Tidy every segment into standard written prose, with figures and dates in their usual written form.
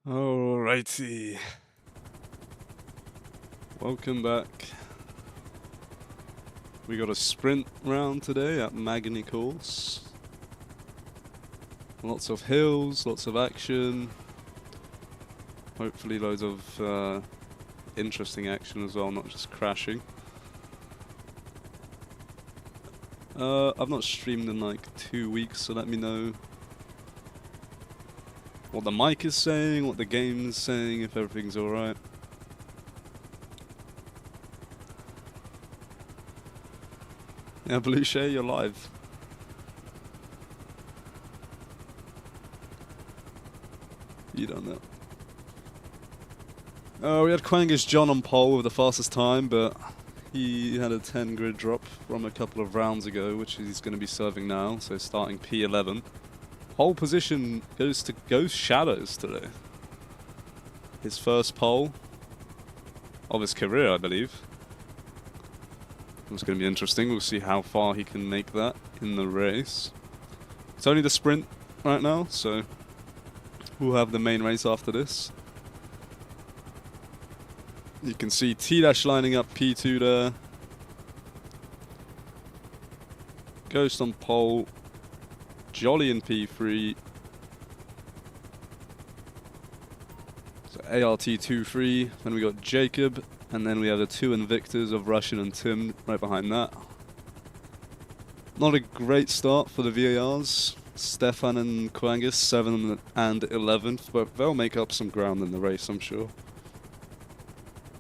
Alrighty. Welcome back. We got a sprint round today at Magny course. Lots of hills, lots of action. Hopefully loads of interesting action as well, not just crashing. I've not streamed in like 2 weeks, so let me know what the mic is saying, what the game is saying, if everything's alright. Yeah, Blue Shay, you're live. You don't know. We had Quangus John on pole with the fastest time, but he had a 10 grid drop from a couple of rounds ago, which he's going to be serving now, so starting P11. Pole position goes to Ghost Shadows today. His first pole of his career, I believe. It's going to be interesting. We'll see how far he can make that in the race. It's only the sprint right now, so we'll have the main race after this. You can see T-Dash lining up P2 there. Ghost on pole. Jolly in P3. So ART 2-3. Then we got Jacob. And then we have the two Invictors of Russian and Tim right behind that. Not a great start for the VARs. Stefan and Quangus, 7 and 11th. But they'll make up some ground in the race, I'm sure.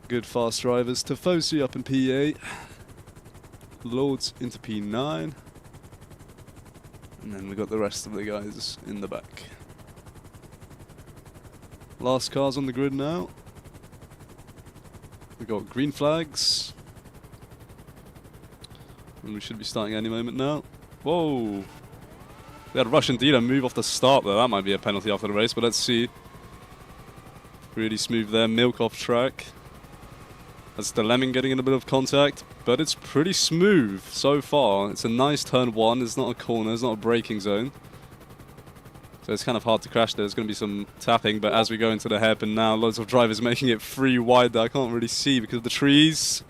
Good fast drivers. Tifosi up in P8. Lords into P9. And then we got the rest of the guys in the back. Last cars on the grid now. We got green flags. And we should be starting any moment now. Whoa! We had Russian dealer move off the start there. That might be a penalty after the race, but let's see. Really smooth there. Milk off track. That's the Lemming getting in a bit of contact, but it's pretty smooth so far. It's a nice turn one. It's not a corner. It's not a braking zone. So it's kind of hard to crash there. There's going to be some tapping, but as we go into the hairpin now, loads of drivers making it free wide that I can't really see because of the trees.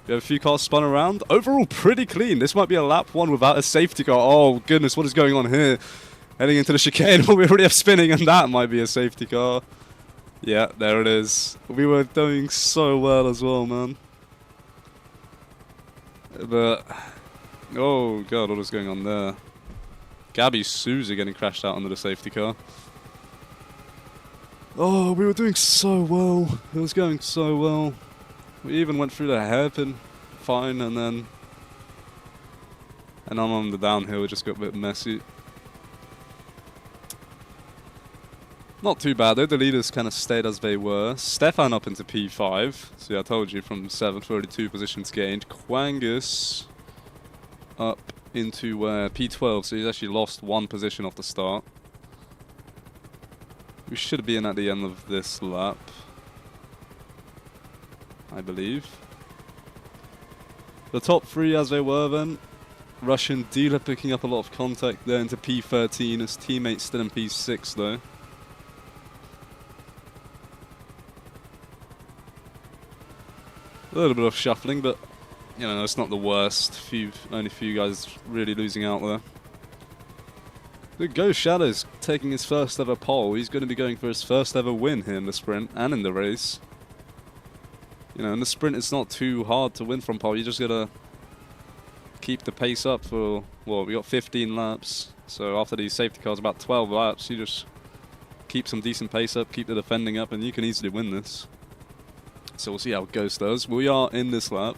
We have a few cars spun around. Overall, pretty clean. This might be a lap one without a safety car. Oh, goodness, what is going on here? Heading into the chicane, we already have spinning, and that might be a safety car. Yeah, there it is. We were doing so well as well, man. But, oh god, what is going on there? Gabby Souza getting crashed out under the safety car. Oh, we were doing so well. It was going so well. We even went through the hairpin fine, and then on the downhill it just got a bit messy. Not too bad though, the leaders kind of stayed as they were. Stefan up into P5, so yeah, I told you from 7th, already 2 positions gained. Quangus up into P12, so he's actually lost 1 position off the start. We should be in at the end of this lap, I believe. The top 3 as they were then. Russian dealer picking up a lot of contact there into P13, his teammate still in P6 though. A little bit of shuffling, but you know, it's not the worst. Only a few guys really losing out there. The Ghost Shadows taking his first ever pole. He's going to be going for his first ever win here in the sprint and in the race. You know, in the sprint it's not too hard to win from pole. You just got to keep the pace up for, well, we got 15 laps. So after these safety cars, about 12 laps, you just keep some decent pace up, keep the defending up, and you can easily win this. So we'll see how Ghost does. We are in this lap.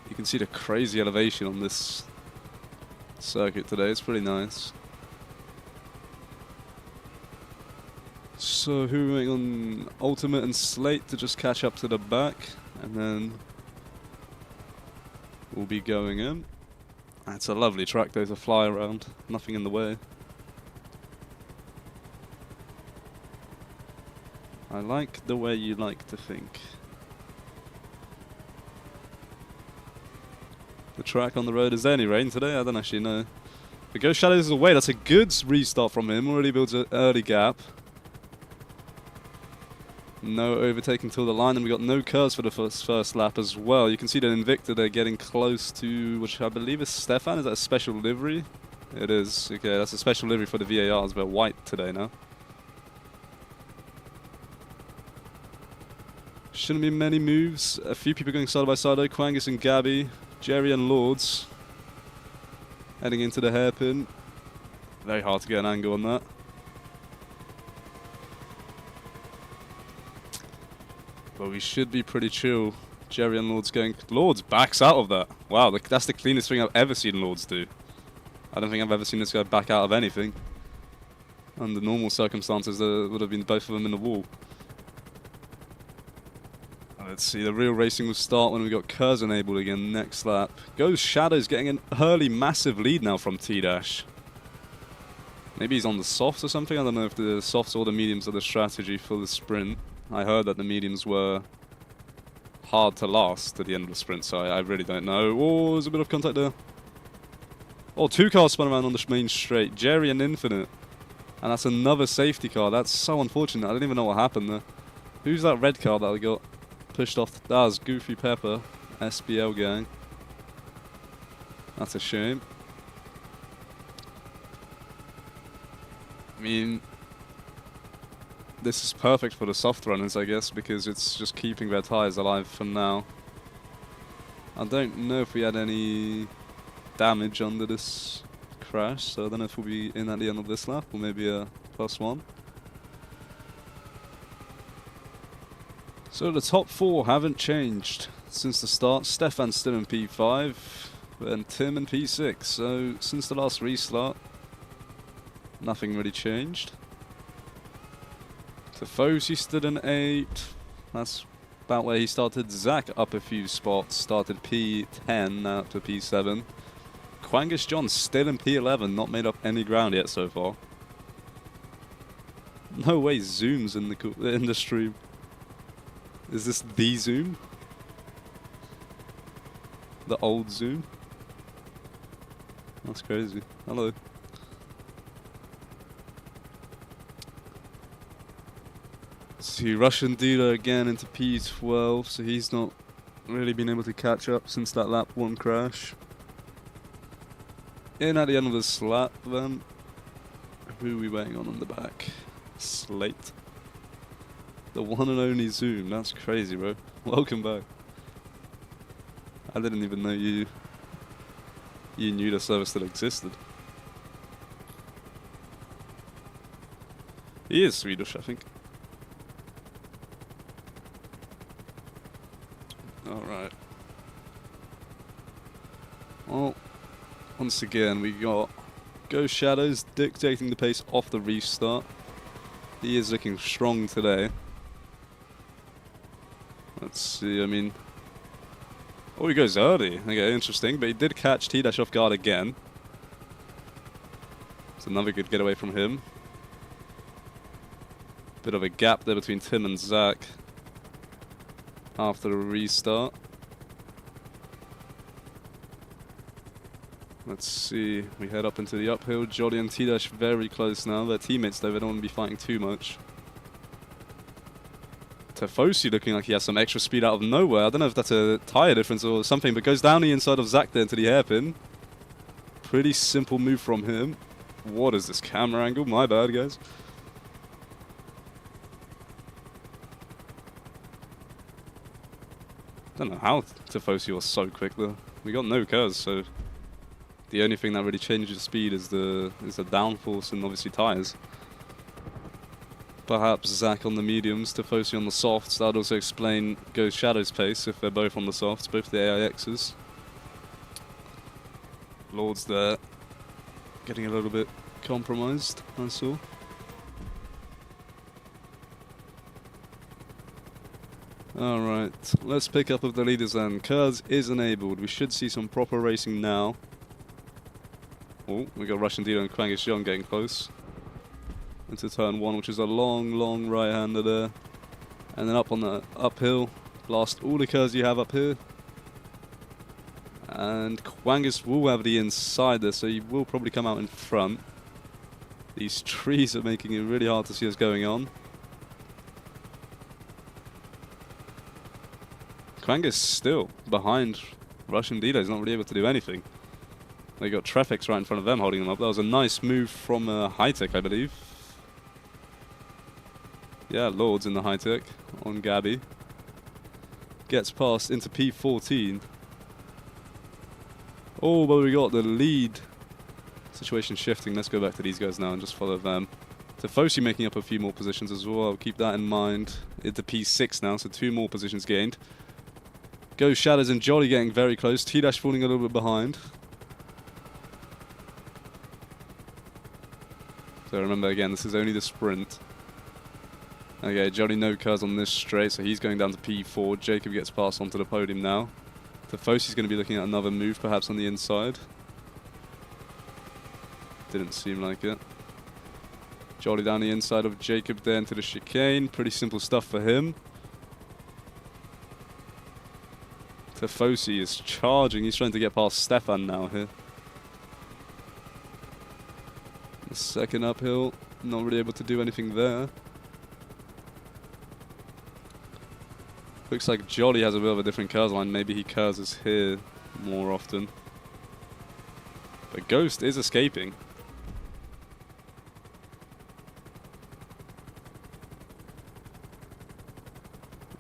You can see the crazy elevation on this circuit today. It's pretty nice. So who are we waiting on? Ultimate and Slate to just catch up to the back. And then we'll be going in. It's a lovely track though to fly around. Nothing in the way. I like the way you like to think. The track on the road, is there any rain today? I don't actually know. But Ghost Shadows is away. That's a good restart from him. Already builds an early gap. No overtaking till the line, and we got no curves for the first lap as well. You can see that Invicta they're getting close to, which I believe is Stefan. Is that a special livery? It is. Okay, that's a special livery for the VARs. They're white today now. Shouldn't be many moves. A few people going side by side though. Quangus and Gabby, Jerry and Lords heading into the hairpin. Very hard to get an angle on that. But we should be pretty chill. Jerry and Lords going... Lords backs out of that. Wow, that's the cleanest thing I've ever seen Lords do. I don't think I've ever seen this guy back out of anything. Under normal circumstances, there would have been both of them in the wall. Let's see, the real racing will start when we got Kurz enabled again next lap. Goes Shadows getting an early massive lead now from T-Dash. Maybe he's on the softs or something. I don't know if the softs or the mediums are the strategy for the sprint. I heard that the mediums were hard to last at the end of the sprint, so I really don't know. Oh, there's a bit of contact there. Oh, two cars spun around on the main straight. Jerry and Infinite. And that's another safety car. That's so unfortunate. I don't even know what happened there. Who's that red car that I got pushed off? That was Goofy Pepper, SBL gang. That's a shame. I mean, this is perfect for the soft runners, I guess, because it's just keeping their tyres alive for now. I don't know if we had any damage under this crash, so I don't know if we'll be in at the end of this lap, or maybe a +1. So the top 4 haven't changed since the start. Stefan's still in P5, and Tim in P6. So since the last restart, nothing really changed. Tifosi stood in 8. That's about where he started. Zach up a few spots, started P10, now up to P7. Quangus John still in P11, not made up any ground yet so far. No way Zoom's in the stream. Is this the Zoom? The old Zoom? That's crazy. Hello. See, Russian dealer again into P12, so he's not really been able to catch up since that lap 1 crash. In at the end of this lap then. Who are we waiting on the back? Slate. The one and only Zoom. That's crazy, bro. Welcome back. I didn't even know you knew the service still existed. He is Swedish, I think. Alright. Well, once again, we got Ghost Shadows dictating the pace off the restart. He is looking strong today. Let's see, I mean... Oh, he goes early. Okay, interesting. But he did catch T-Dash off guard again. It's another good getaway from him. Bit of a gap there between Tim and Zach after the restart. Let's see. We head up into the uphill. Jolly and T-Dash very close now. They're teammates though. They don't want to be fighting too much. Tifosi looking like he has some extra speed out of nowhere. I don't know if that's a tyre difference or something, but goes down the inside of Zach there into the hairpin. Pretty simple move from him. What is this camera angle? My bad, guys. Don't know how Tifosi was so quick though. We got no curves, so the only thing that really changes the speed is the downforce and obviously tyres. Perhaps Zach on the mediums, Tifosi on the softs. That would also explain Ghost Shadow's pace if they're both on the softs, both the AIXs. Lord's there, getting a little bit compromised, I saw. Alright, let's pick up with the leaders then. Kurz is enabled. We should see some proper racing now. Oh, we got Russian Dino and Quangus John getting close into turn 1, which is a long right-hander there. And then up on the uphill, blast all the curves you have up here. And Quangus will have the inside there, so he will probably come out in front. These trees are making it really hard to see what's going on. Quang is still behind Russian dealer. He's not really able to do anything. They got Trefix right in front of them holding them up. That was a nice move from High-Tech, I believe. Yeah, Lords in the High-Tech on Gabby. Gets past into P14. Oh, but we got the lead. Situation shifting. Let's go back to these guys now and just follow them. Tifosi making up a few more positions as well. Keep that in mind. Into P6 now, so 2 more positions gained. Ghost Shadows and Jolly getting very close. T-Dash falling a little bit behind. So remember again, this is only the sprint. Okay, Jolly no cars on this straight, so he's going down to P4. Jacob gets passed onto the podium now. Tifosi's going to be looking at another move, perhaps on the inside. Didn't seem like it. Jolly down the inside of Jacob there into the chicane. Pretty simple stuff for him. Tifosi is charging. He's trying to get past Stefan now here. The second uphill. Not really able to do anything there. Looks like Jolly has a bit of a different curse line. Maybe he curses here more often. But Ghost is escaping.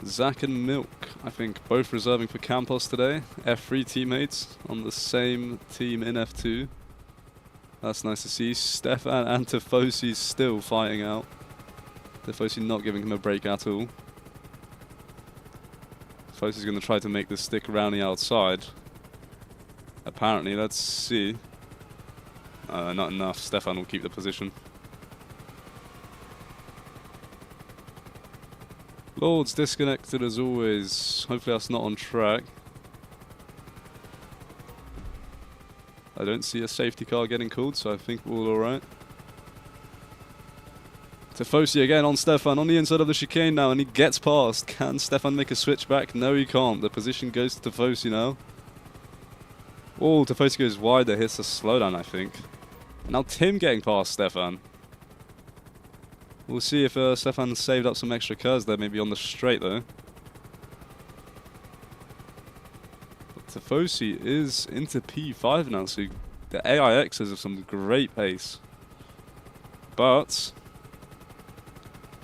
Zach and Milk, I think, both reserving for Campos today. F3 teammates on the same team in F2. That's nice to see. Stefan and Tifosi still fighting out. Tifosi not giving him a break at all. Tifosi's going to try to make this stick around the outside. Apparently, let's see. Not enough. Stefan will keep the position. Lords disconnected as always. Hopefully that's not on track. I don't see a safety car getting called, so I think we're all alright. Tifosi again on Stefan on the inside of the chicane now, and he gets past. Can Stefan make a switch back? No, he can't. The position goes to Tifosi now. Oh, Tifosi goes wide. That hits a slowdown, I think. And now Tim getting past Stefan. We'll see if Stefan saved up some extra curves there, maybe on the straight though. But Tifosi is into P5 now, so the AIXs have some great pace. But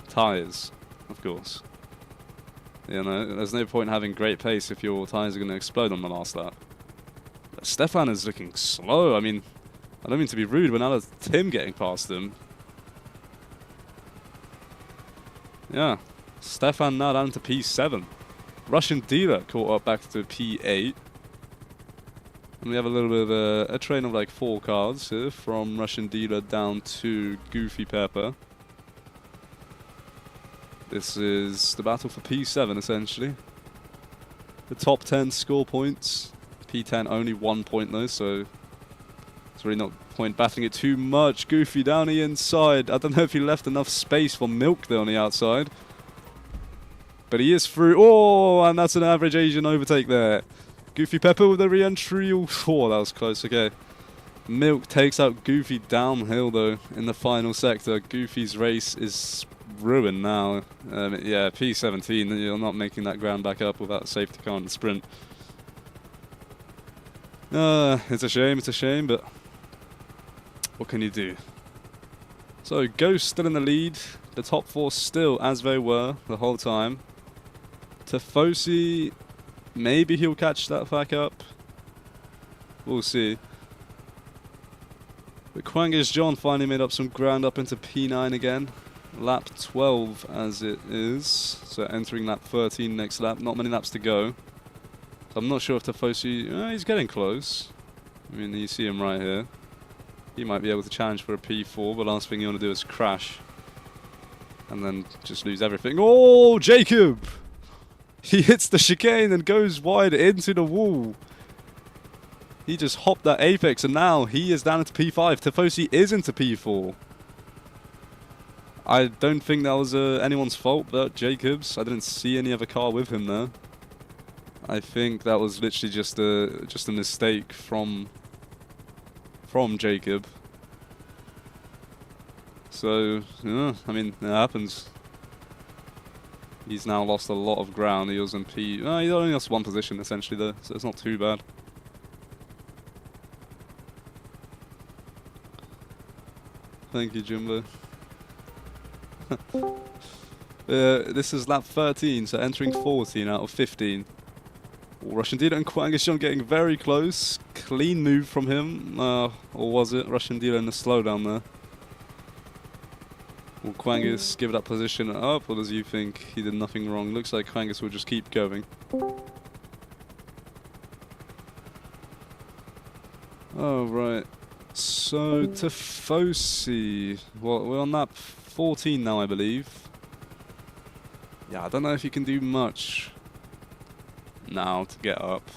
tyres, of course. You know, there's no point in having great pace if your tyres are going to explode on the last lap. But Stefan is looking slow. I mean, I don't mean to be rude, but now there's Tim getting past him. Yeah, Stefan now down to P7. Russian dealer caught up back to P8. And we have a little bit of a train of like 4 cars here, from Russian dealer down to Goofy Pepper. This is the battle for P7 essentially. The top 10 score points. P10 only 1 point though, so it's really not point battling it too much. Goofy down the inside. I don't know if he left enough space for Milk there on the outside. But he is through. Oh, and that's an average Asian overtake there. Goofy Pepper with a re-entry. Oh, that was close. Okay. Milk takes out Goofy downhill though in the final sector. Goofy's race is ruined now. Yeah, P17. You're not making that ground back up without a safety car in the sprint. It's a shame, but what can you do? So, Ghost still in the lead. The top 4 still as they were the whole time. Tifosi, maybe he'll catch that back up. We'll see. But Quangish John finally made up some ground up into P9 again. Lap 12 as it is. So entering lap 13 next lap. Not many laps to go. So I'm not sure if Tifosi... he's getting close. I mean, you see him right here. He might be able to challenge for a P4, but last thing you want to do is crash. And then just lose everything. Oh, Jacob! He hits the chicane and goes wide into the wall. He just hopped that apex, and now he is down into P5. Tifosi is into P4. I don't think that was anyone's fault but Jacob's. I didn't see any other car with him there. I think that was literally just a mistake from Jacob. So, yeah, I mean, it happens. He's now lost a lot of ground. He was in P. Oh, he only lost one position essentially though, so it's not too bad. Thank you, Jimbo. This is lap 13, so entering 14 out of 15. Russian dealer and Kwangashion getting very close. Clean move from him, or was it? Russian dealer in the slowdown there. Will Kwangas give that position up, or does you think he did nothing wrong? Looks like Kwangas will just keep going. Oh, right. So, Tifosi. Well, we're on lap 14 now, I believe. Yeah, I don't know if you can do much now to get up.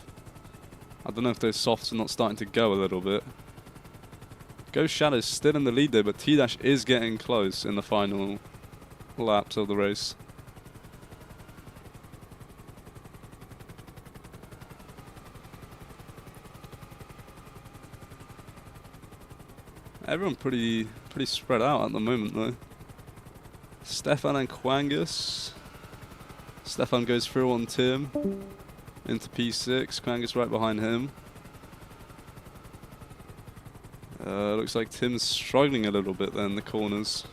I don't know if those softs are not starting to go a little bit. Ghost Shadow's still in the lead though, but T-Dash is getting close in the final laps of the race. Everyone pretty spread out at the moment though. Stefan and Kwangas. Stefan goes through on Tim into P6. Kwangas right behind him. Looks like Tim's struggling a little bit there in the corners.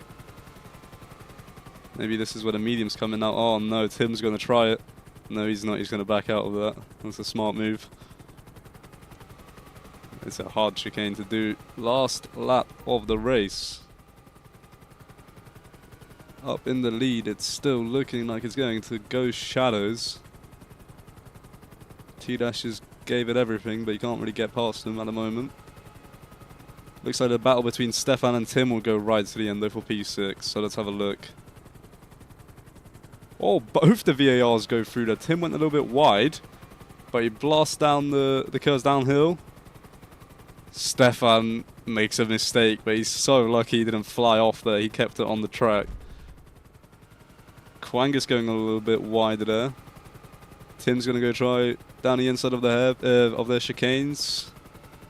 Maybe this is where the medium's coming out. Oh no, Tim's going to try it. No, he's not. He's going to back out of that. That's a smart move. It's a hard chicane to do. Last lap of the race. Up in the lead, it's still looking like it's going to Ghost Shadows. T-Dashes gave it everything, but you can't really get past them at the moment. Looks like the battle between Stefan and Tim will go right to the end though for P6, so let's have a look. Oh, both the VARs go through there. Tim went a little bit wide, but he blasts down the curves downhill. Stefan makes a mistake, but he's so lucky he didn't fly off there. He kept it on the track. Kwangas going a little bit wider there. Tim's going to go try down the inside of the of their chicanes.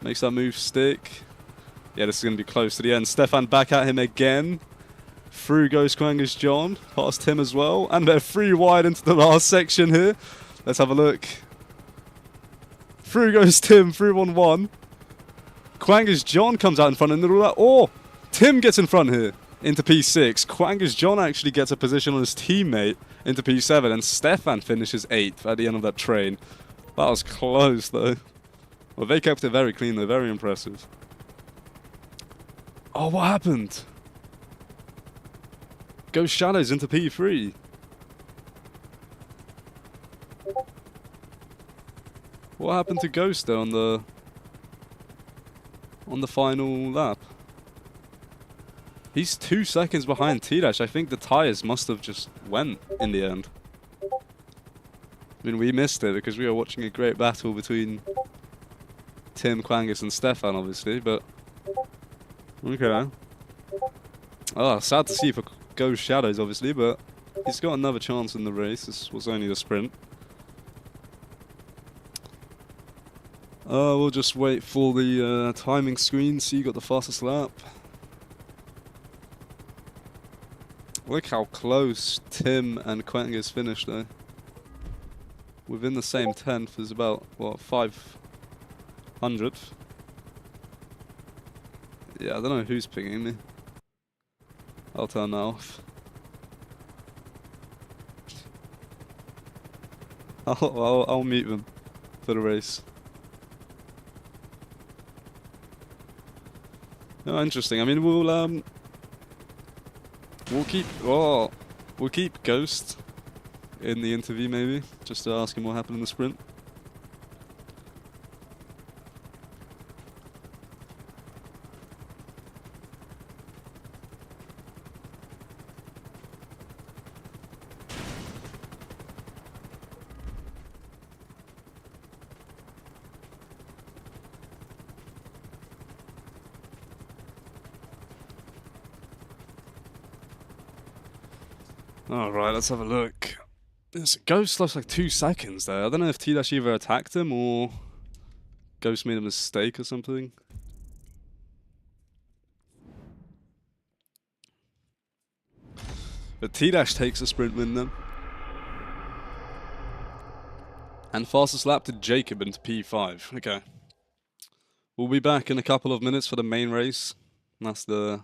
Makes that move stick. Yeah, this is going to be close to the end. Stefan back at him again. Through goes Kwangas John. Past him as well. And they're free wide into the last section here. Let's have a look. Through goes Tim. Through on one. Kwangas John comes out in front and all that. Oh! Tim gets in front here. Into P6. Kwangas John actually gets a position on his teammate into P7. And Stefan finishes 8th at the end of that train. That was close though. Well, they kept it very clean though. Very impressive. Oh, what happened? Ghost Shadows into P3. What happened to Ghost though on the final lap? He's 2 seconds behind T-Dash. I think the tires must have just went in the end. I mean, we missed it because we were watching a great battle between Tim, Kwangas and Stefan, obviously, but okay. Oh, sad to see for Ghost Shadows, obviously, but he's got another chance in the race. This was only the sprint. We'll just wait for the timing screen, see who got the fastest lap. Look how close Tim and Kwangas finished though. Within the same 10th, there's about, what, 500th? Yeah, I don't know who's pinging me. I'll turn that off. I'll mute them for the race. Oh, interesting. I mean, we'll keep Ghost in the interview maybe, just to ask him what happened in the sprint. Alright, let's have a look. This Ghost lost like 2 seconds there. I don't know if T-Dash either attacked him or Ghost made a mistake or something. But T-Dash takes a sprint win then. And fastest lap to Jacob into P5. Okay. We'll be back in a couple of minutes for the main race. That's the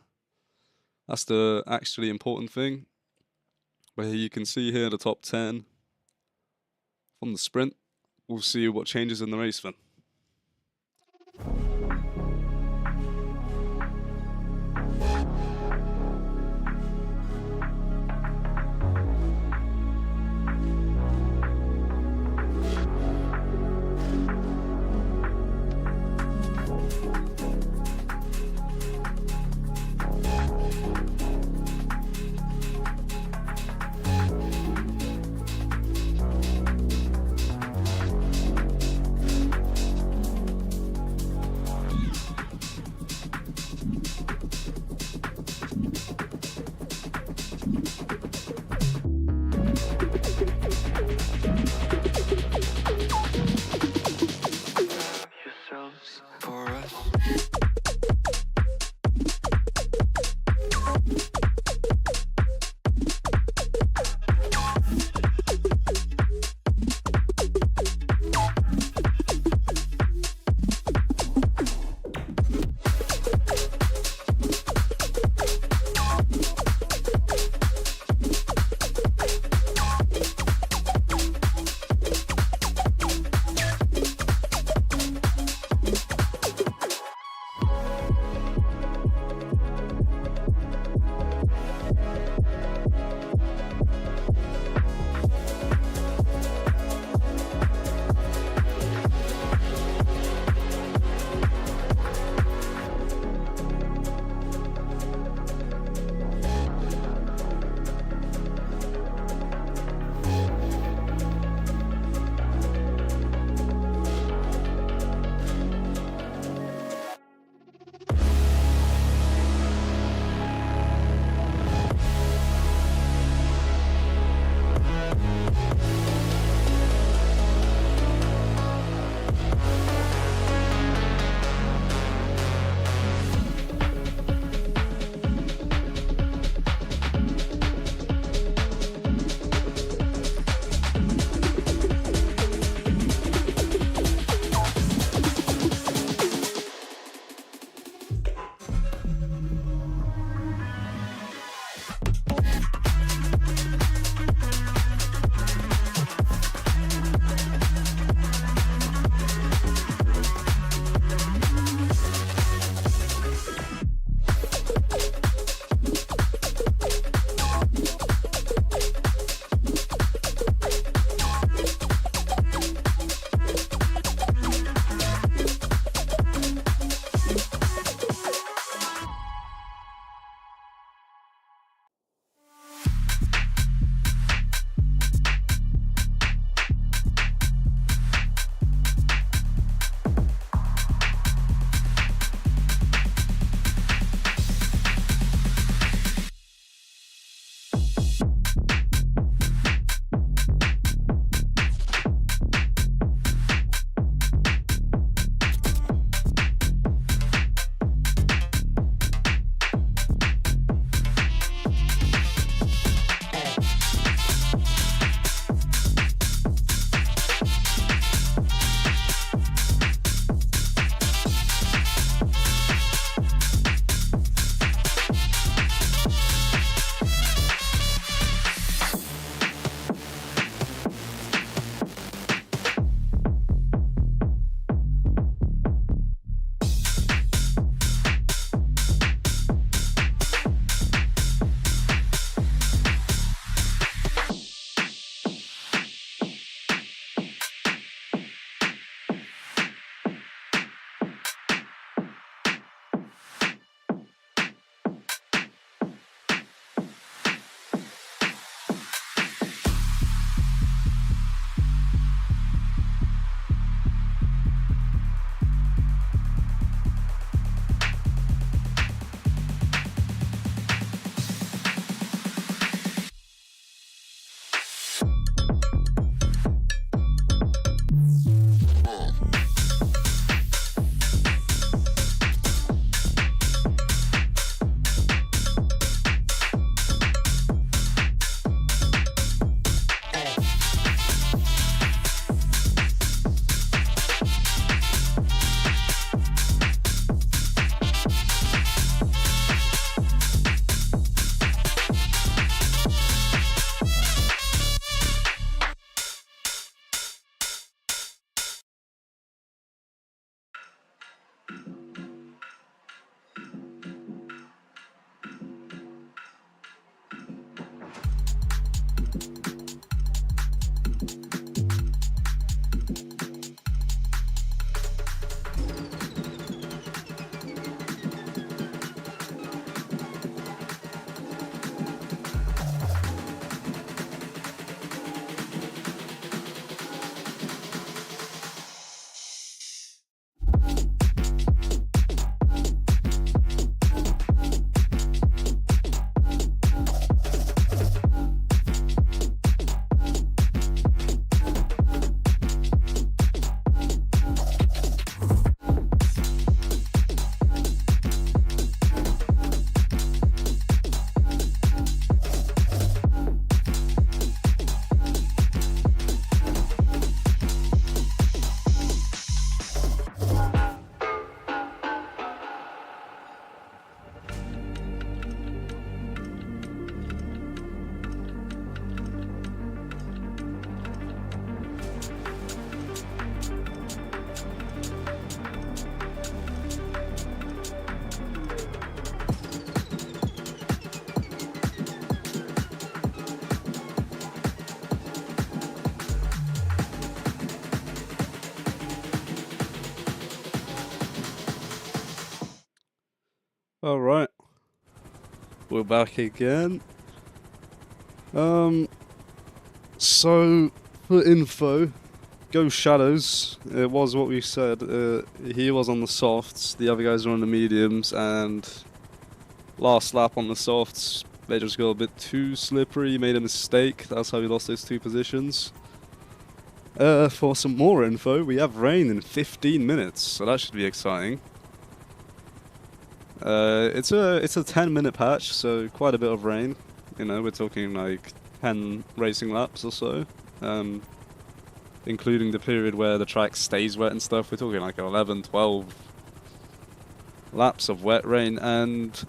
actually important thing. But here you can see here the top 10 from the sprint. We'll see what changes in the race then. Alright, we're back again. So, for info, Go Shadows, it was what we said, he was on the softs, the other guys were on the mediums, and last lap on the softs, they just got a bit too slippery, made a mistake, that's how we lost those 2 positions. For some more info, we have rain in 15 minutes, so that should be exciting. It's a 10-minute patch, so quite a bit of rain. You know, we're talking like 10 racing laps or so, including the period where the track stays wet and stuff. We're talking like 11, 12 laps of wet rain, and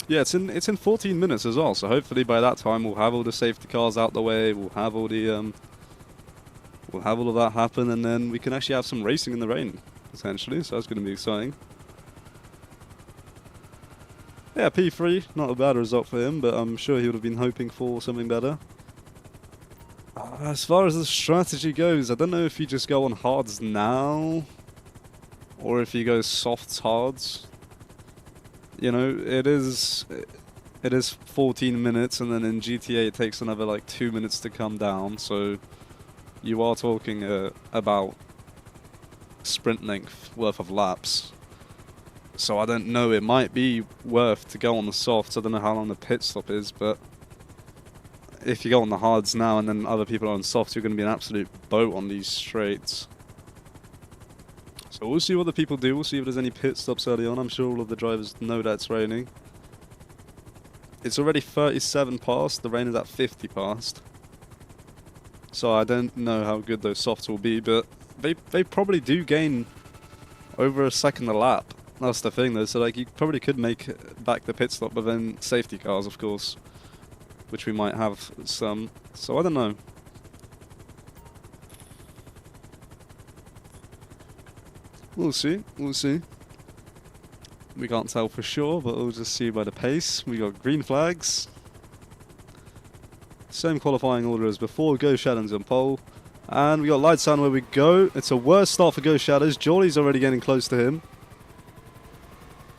yeah, it's in 14 minutes as well. So hopefully by that time we'll have all the safety cars out the way. We'll have all the we'll have all of that happen, and then we can actually have some racing in the rain potentially. So that's going to be exciting. Yeah, P3, not a bad result for him, but I'm sure he would have been hoping for something better. As far as the strategy goes, I don't know if you just go on hards now, or if you go softs hards. You know, it is 14 minutes, and then in GTA it takes another like 2 minutes to come down, so you are talking about sprint length worth of laps. So I don't know, it might be worth to go on the softs. I don't know how long the pit stop is, but if you go on the hards now and then other people are on softs, you're going to be an absolute boat on these straights. So we'll see what the people do. We'll see if there's any pit stops early on. I'm sure all of the drivers know that it's raining. It's already 37 past. The rain is at 50 past. So I don't know how good those softs will be, but they probably do gain over a second a lap. That's the thing though, so like you probably could make back the pit stop, but then safety cars of course, which we might have some, so I don't know. We'll see, we'll see. We can't tell for sure, but we'll just see by the pace. We got green flags. Same qualifying order as before, Go Shadows on pole. And we got lights on where we go. It's a worse start for Go Shadows. Jolly's already getting close to him.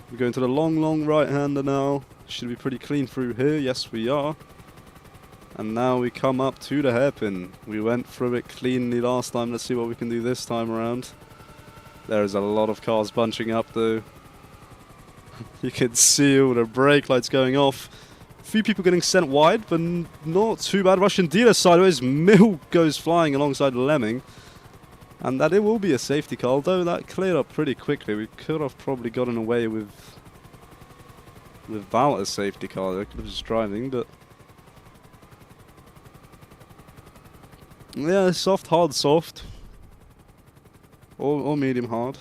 We're going to the long right-hander now. Should be pretty clean through here. Yes, we are. And now we come up to the hairpin. We went through it cleanly last time. Let's see what we can do this time around. There is a lot of cars bunching up, though. You can see all the brake lights going off. A few people getting sent wide, but not too bad. Russian dealer sideways. Mill goes flying alongside Lemming. And that it will be a safety car, although that cleared up pretty quickly. We could have probably gotten away without a safety car. I could have just driving, but yeah, soft, hard, soft, or medium hard.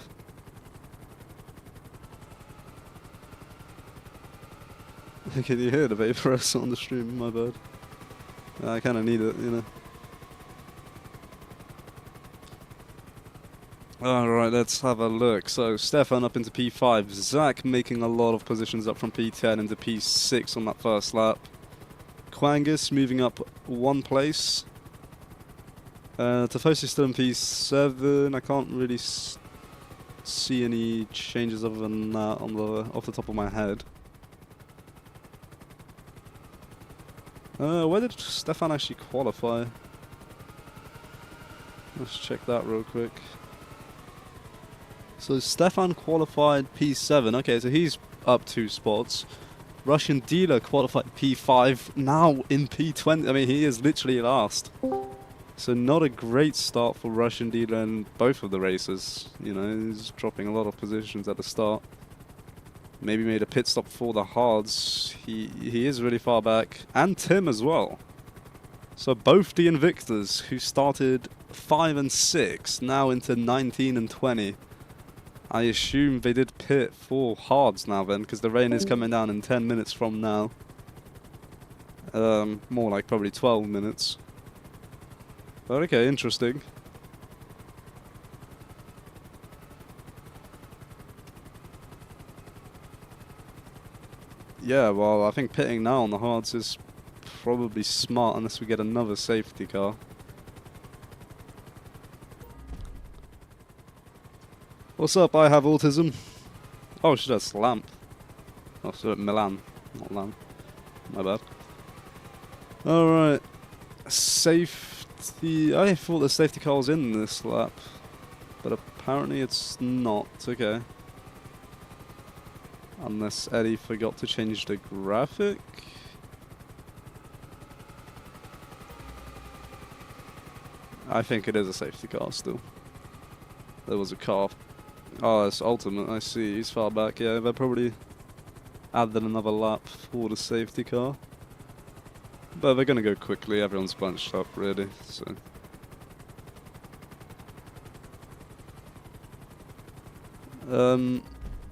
Can you hear the vaporous on the stream? My bad. I kind of need it, you know. Alright, let's have a look. So, Stefan up into P5. Zach making a lot of positions up from P10 into P6 on that first lap. Quangus moving up 1 place. Tifosi still in P7. I can't really see any changes other than that on off the top of my head. Where did Stefan actually qualify? Let's check that real quick. So Stefan qualified P7. Okay, so he's up 2 spots. Russian dealer qualified P5. Now in P20. I mean, he is literally last. So not a great start for Russian dealer in both of the races. You know, he's dropping a lot of positions at the start. Maybe made a pit stop for the hards. He is really far back. And Tim as well. So both the Invictors, who started 5 and 6, now into 19 and 20. I assume they did pit for hards now then, because the rain is coming down in 10 minutes from now. More like probably 12 minutes. But okay, interesting. Yeah, well, I think pitting now on the hards is probably smart unless we get another safety car. What's up? I have autism. Oh shit, that's Lamp. Oh, sorry, Milan, not Lamp. My bad. Alright. Safety. I thought the safety car was in this lap, but apparently it's not. Okay. Unless Eddie forgot to change the graphic. I think it is a safety car still. There was a car. Oh, it's Ultimate, I see. He's far back. Yeah, they probably added another lap for the safety car. But they're going to go quickly. Everyone's bunched up, really. So.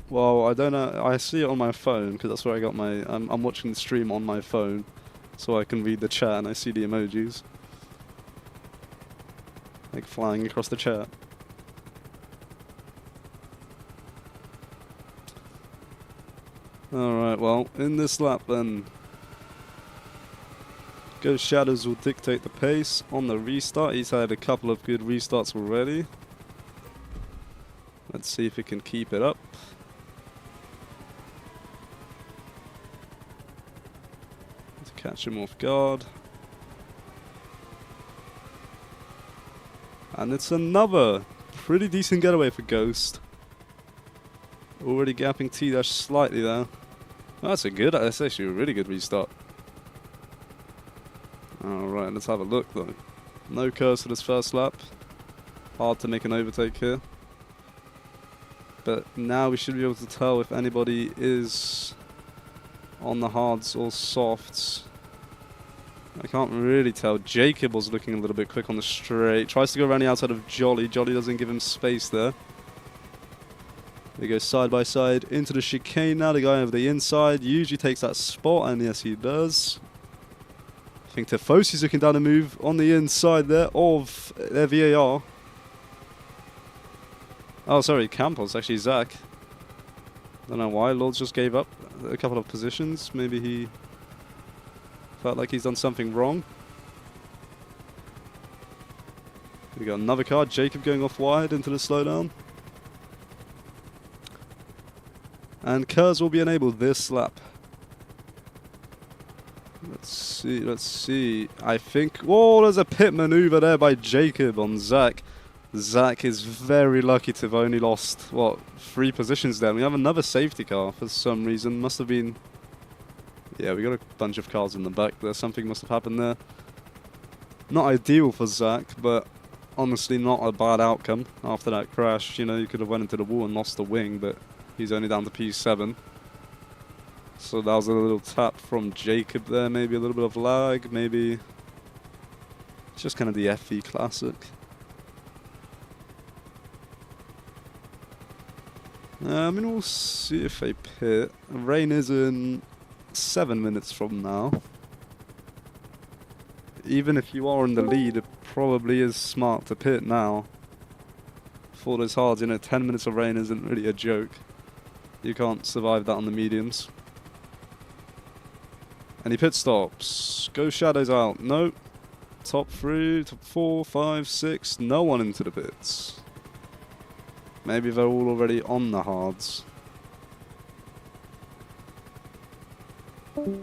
Well, I don't know. I see it on my phone because that's where I got my. I'm watching the stream on my phone, so I can read the chat and I see the emojis, like flying across the chat. All right. Well, in this lap then, Ghost Shadows will dictate the pace on the restart. He's had a couple of good restarts already. Let's see if he can keep it up. To catch him off guard. And it's another pretty decent getaway for Ghost. Already gapping T-Dash slightly there. Oh, that's actually a really good restart. Alright, let's have a look though. No curse for this first lap. Hard to make an overtake here. But now we should be able to tell if anybody is on the hards or softs. I can't really tell. Jacob was looking a little bit quick on the straight. Tries to go around the outside of Jolly. Jolly doesn't give him space there. They go side by side into the chicane now. The guy over the inside usually takes that spot, and yes, he does. I think Tifosi's looking down a move on the inside there of their VAR. Oh, sorry, Campos, actually Zach. Don't know why, Lords just gave up a couple of positions. Maybe he felt like he's done something wrong. We got another car, Jacob going off wide into the slowdown. And Kurz will be enabled this lap. Let's see. I think, whoa, there's a pit maneuver there by Jacob on Zach. Zach is very lucky to have only lost, what, 3 positions there. We have another safety car for some reason. Must have been... Yeah, we got a bunch of cars in the back there. Something must have happened there. Not ideal for Zach, but honestly not a bad outcome after that crash. You know, you could have went into the wall and lost the wing, but he's only down to P7. So that was a little tap from Jacob there. Maybe a little bit of lag. Maybe it's just kind of the FE classic. I mean, we'll see if they pit. Rain is in 7 minutes from now. Even if you are in the lead, it probably is smart to pit now. For those hards, you know, 10 minutes of rain isn't really a joke. You can't survive that on the mediums. Any pit stops? Go Shadows out. No. Top 3, top 4, 5, 6. No one into the pits. Maybe they're all already on the hards. Let's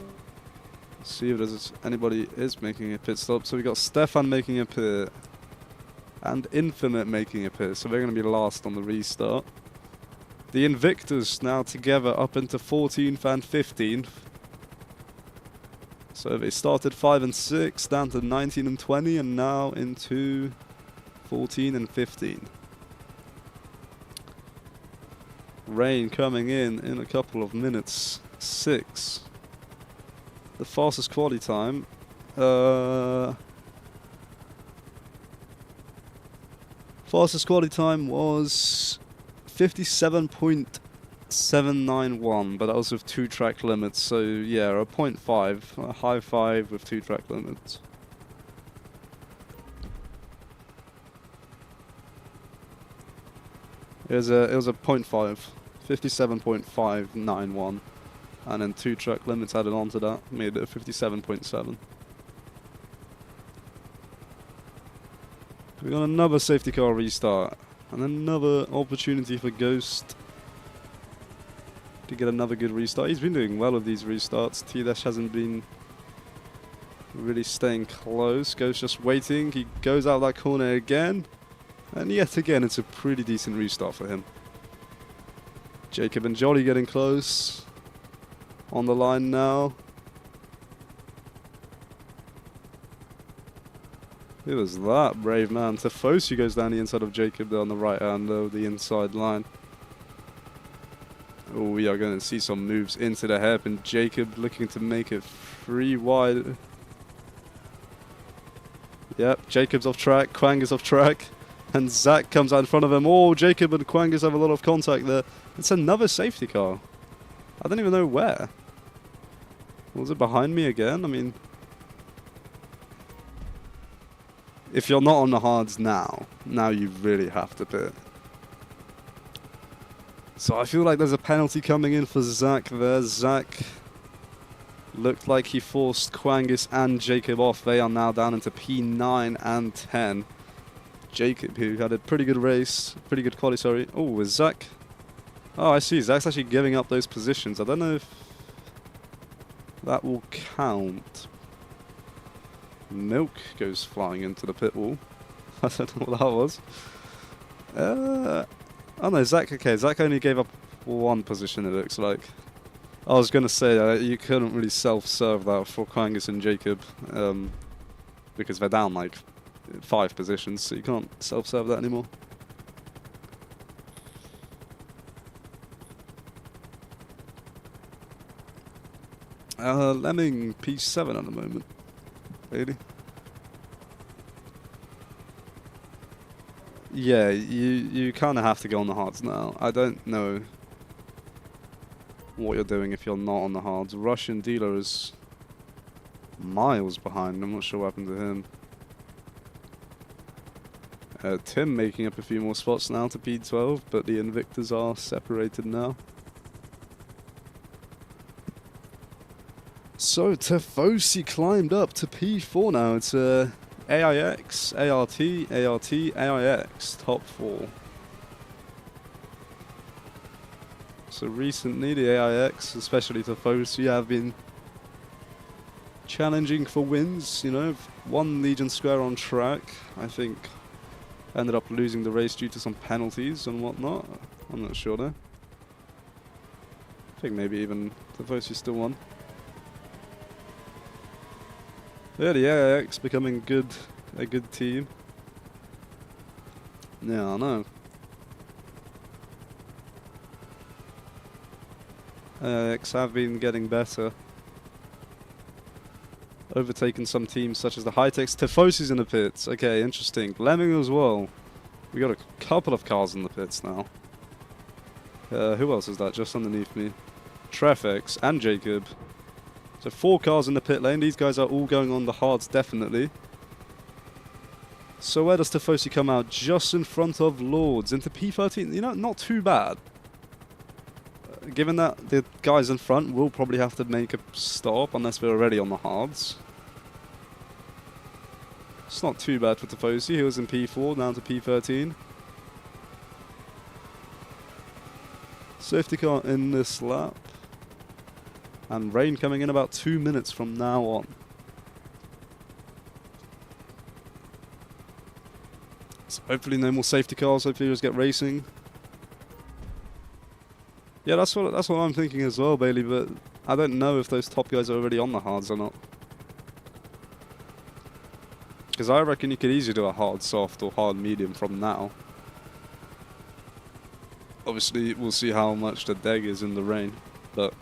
see if there's anybody is making a pit stop. So we got Stefan making a pit. And Infinite making a pit. So they're going to be last on the restart. The Invictus now together up into 14th and 15th. So they started 5 and 6, down to 19 and 20, and now into 14 and 15. Rain coming in a couple of minutes. 6. The fastest quality time. Fastest quality time was 57.791, but that was with 2-track limits. So yeah, a 0.5, a high 5 with 2-track limits. It was a 0.5, 57.591, and then 2-track limits added on to that made it a 57.7. We got another safety car restart and another opportunity for Ghost to get another good restart. He's been doing well with these restarts. T-Dash hasn't been really staying close. Ghost just waiting. He goes out that corner again. And yet again, it's a pretty decent restart for him. Jacob and Jolly getting close. On the line now. Who was that brave man? Tifosi goes down the inside of Jacob there on the right hand, though, the inside line. Oh, we are going to see some moves into the hairpin. Jacob looking to make it 3 wide. Yep, Jacob's off track, Kwang is off track, and Zach comes out in front of him. Oh, Jacob and Kwangis have a lot of contact there. It's another safety car. I don't even know where. Was it behind me again? I mean, if you're not on the hards now you really have to pit. So I feel like there's a penalty coming in for Zach there. Zach looked like he forced Kwangis and Jacob off. They are now down into P9 and 10. Jacob, who had a pretty good race, pretty good quali, sorry. Oh, is Zach? Oh, I see. Zach's actually giving up those positions. I don't know if that will count. Milk goes flying into the pit wall. I don't know what that was. Oh no, Zach, okay, Zach only gave up 1 position, it looks like. I was going to say, you couldn't really self-serve that for Kwangis and Jacob, because they're down like 5 positions, so you can't self-serve that anymore. Lemming P7 at the moment, really. Yeah, you kind of have to go on the hards now. I don't know what you're doing if you're not on the hards. Russian dealer is miles behind. I'm not sure what happened to him. Tim making up a few more spots now to P12, but the Invictors are separated now. So Tifosi climbed up to P4 now. It's AIX, ART, ART, AIX, top 4. So recently the AIX, especially Tifosi, have been challenging for wins, you know. 1 Legion Square on track, I think ended up losing the race due to some penalties and whatnot. I'm not sure though. I think maybe even Tifosi still won. Yeah, the AIX becoming a good team. Yeah, I know. AIX have been getting better. Overtaken some teams such as the High-Techs. Tifosi's in the pits. Okay, interesting. Lemming as well. We got a couple of cars in the pits now. Who else is that just underneath me? Trefex and Jacob. So 4 cars in the pit lane. These guys are all going on the hards, definitely. So where does Tifosi come out? Just in front of Lords. Into P13. You know, not too bad. Given that the guys in front will probably have to make a stop unless we're already on the hards. It's not too bad for Tifosi. He was in P4, down to P13. Safety car in this lap. And rain coming in about 2 minutes from now on. So hopefully no more safety cars. Hopefully we just get racing. Yeah, that's what I'm thinking as well, Bailey. But I don't know if those top guys are already on the hards or not. Because I reckon you could easily do a hard soft or hard medium from now. Obviously, we'll see how much the deg is in the rain, but.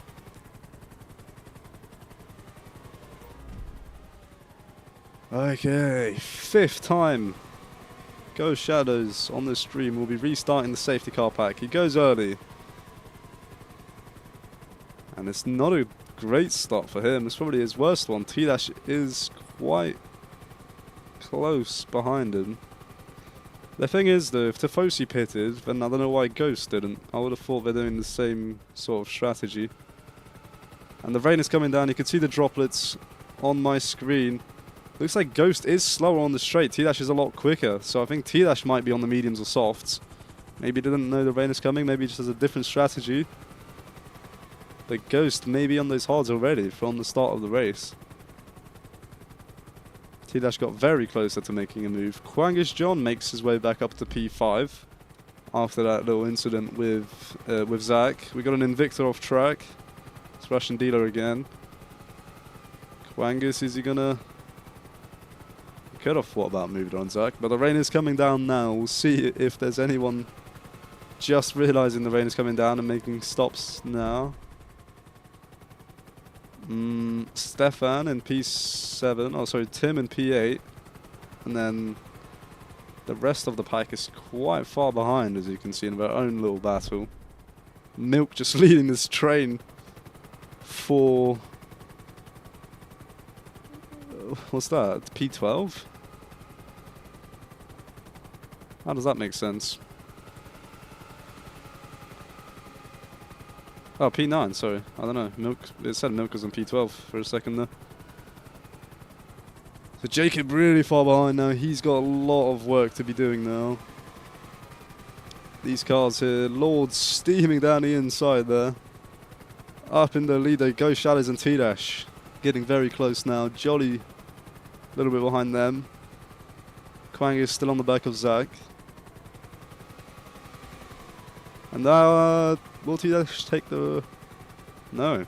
Okay, 5th time. Go Shadows on this stream. We'll be restarting the safety car pack. He goes early. And it's not a great start for him. It's probably his worst one. T-Dash is quite close behind him. The thing is though, if Tifosi pitted, then I don't know why Ghost didn't. I would have thought they're doing the same sort of strategy. And the rain is coming down. You can see the droplets on my screen. Looks like Ghost is slower on the straight. T-Dash is a lot quicker. So I think T-Dash might be on the mediums or softs. Maybe he didn't know the rain is coming. Maybe he just has a different strategy. The Ghost may be on those hards already from the start of the race. T-Dash got very closer to making a move. Quangish John makes his way back up to P5 after that little incident with Zach. We got an Invictor off track. It's Russian Dealer again. Quangish, is he gonna... Could have thought about moving on Zach, but the rain is coming down now. We'll see if there's anyone just realizing the rain is coming down and making stops now. Stefan in P7, oh sorry, Tim in P8, and then the rest of the pack is quite far behind, as you can see, in their own little battle. Milk just leading this train for... What's that? P12? How does that make sense? Oh, P9, sorry. I don't know. Milk. It said Milk was on P12 for a second there. So Jacob really far behind now. He's got a lot of work to be doing now. These cars here. Lord steaming down the inside there. Up in the lead they go. Shadows and T-Dash. Getting very close now. Jolly a little bit behind them. Quang is still on the back of Zach. And now, will T-Dash take the... No.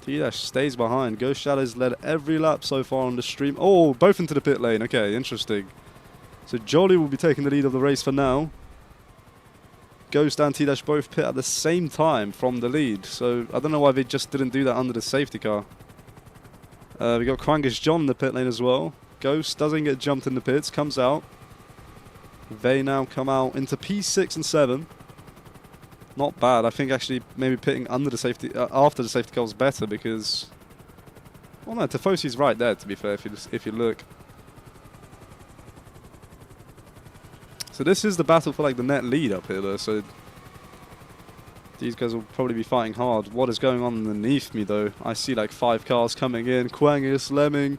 T-Dash stays behind. Ghost Shadows led every lap so far on the stream. Oh, both into the pit lane. Okay, interesting. So Jolly will be taking the lead of the race for now. Ghost and T-Dash both pit at the same time from the lead. So I don't know why they just didn't do that under the safety car. We got Quangish John in the pit lane as well. Ghost doesn't get jumped in the pits, comes out. They now come out into P6 and 7. Not bad. I think actually maybe pitting under the safety after the safety car was better because... Well, no, Tifosi's right there, to be fair, if you look. So this is the battle for like the net lead up here, though. So these guys will probably be fighting hard. What is going on underneath me, though? I see like 5 cars coming in. Quangus, Lemming,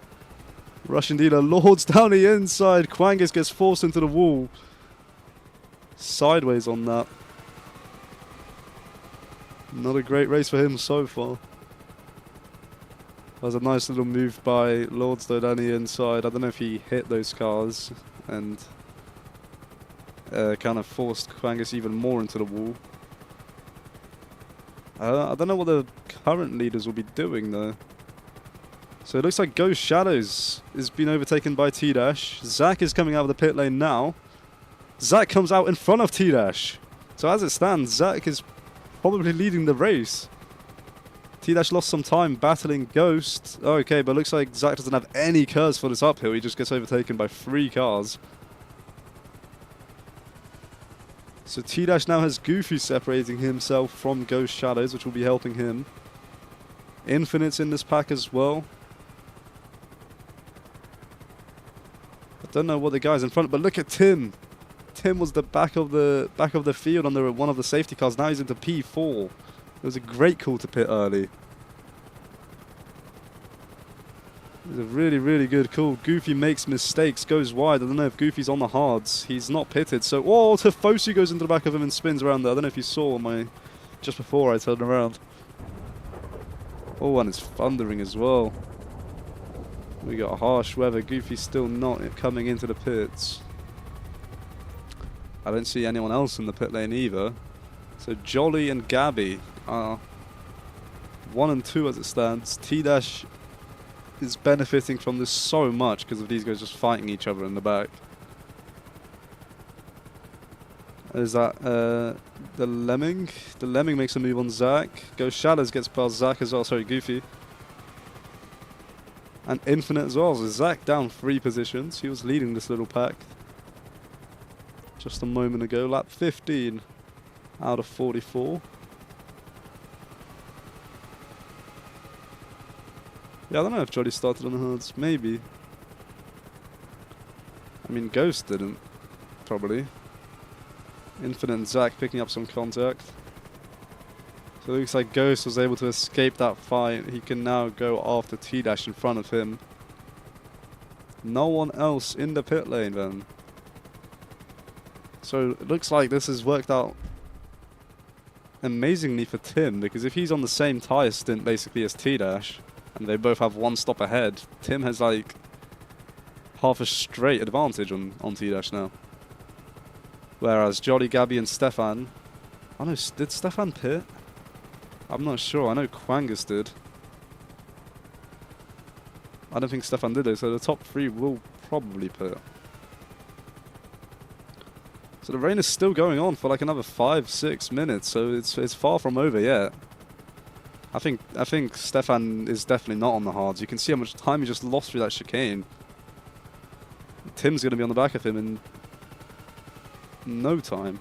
Russian Dealer, Lords down the inside. Quangus gets forced into the wall. Sideways on that. Not a great race for him so far. That was a nice little move by Lords though down the inside. I don't know if he hit those cars and kind of forced Quangus even more into the wall. I don't know what the current leaders will be doing though. So it looks like Ghost Shadows is being overtaken by T-Dash. Zach is coming out of the pit lane now. Zach comes out in front of T-Dash. So as it stands, Zach is probably leading the race. T-Dash lost some time battling Ghost. Okay, but looks like Zach doesn't have any curves for this uphill. He just gets overtaken by 3 cars. So T-Dash now has Goofy separating himself from Ghost Shadows, which will be helping him. Infinite's in this pack as well. I don't know what the guy's in front, but look at Tim. Tim was the back of the field on one of the safety cars. Now he's into P4. It was a great call to pit early. It was a really, really good call. Goofy makes mistakes, goes wide. I don't know if Goofy's on the hards. He's not pitted. So, oh, Tifosi goes into the back of him and spins around there. I don't know if you saw just before I turned around. Oh, and it's thundering as well. We got harsh weather. Goofy's still not coming into the pits. I don't see anyone else in the pit lane either. So Jolly and Gabby are 1 and 2 as it stands. T-Dash is benefiting from this so much because of these guys just fighting each other in the back. Is that the Lemming? The Lemming makes a move on Zach. Ghost Shadows gets past Zach as well. Sorry, Goofy. And Infinite as well. So Zach down 3 positions. He was leading this little pack just a moment ago. Lap 15 out of 44. Yeah, I don't know if Jolly started on the hards. Maybe. I mean, Ghost didn't. Probably. Infinite and Zach picking up some contact. So it looks like Ghost was able to escape that fight. He can now go after T-Dash in front of him. No one else in the pit lane then. So it looks like this has worked out amazingly for Tim, because if he's on the same tyre stint basically as T-Dash, and they both have one stop ahead, Tim has like half a straight advantage on T-Dash now. Whereas Jolly, Gabby and Stefan... I know, did Stefan pit? I'm not sure. I know Quangus did. I don't think Stefan did though, so the top 3 will probably pit. So the rain is still going on for like another 5-6 minutes, so it's far from over yet. I think Stefan is definitely not on the hards. You can see how much time he just lost through that chicane. Tim's going to be on the back of him in no time.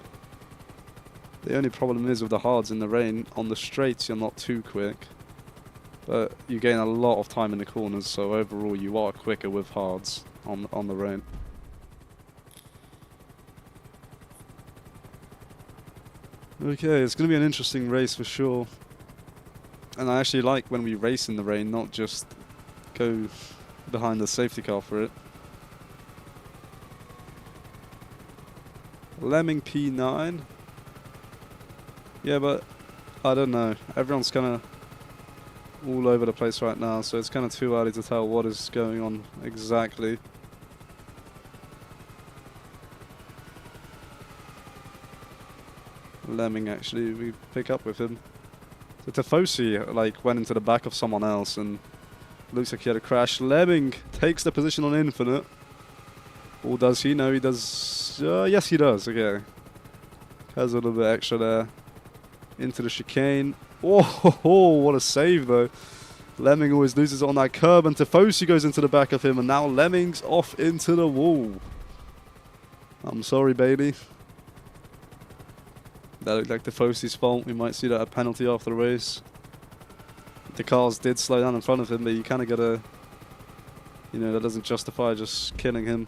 The only problem is with the hards in the rain, on the straights you're not too quick. But you gain a lot of time in the corners, so overall you are quicker with hards on the rain. Okay, it's going to be an interesting race for sure. And I actually like when we race in the rain, not just go behind the safety car for it. Lemming P9. Yeah, but I don't know. Everyone's kind of all over the place right now, so it's kind of too early to tell what is going on exactly. Lemming, actually, we pick up with him. So Tifosi like went into the back of someone else and looks like he had a crash. Lemming takes the position on Infinite. Or does he? No, he does. Yes, he does. Okay. Has a little bit extra there. Into the chicane. Oh, what a save though. Lemming always loses it on that curb, and Tifosi goes into the back of him, and now Lemming's off into the wall. I'm sorry, baby. That looked like Tifosi's fault. We might see that a penalty after the race. The cars did slow down in front of him, but you kind of gotta, you know, that doesn't justify just killing him.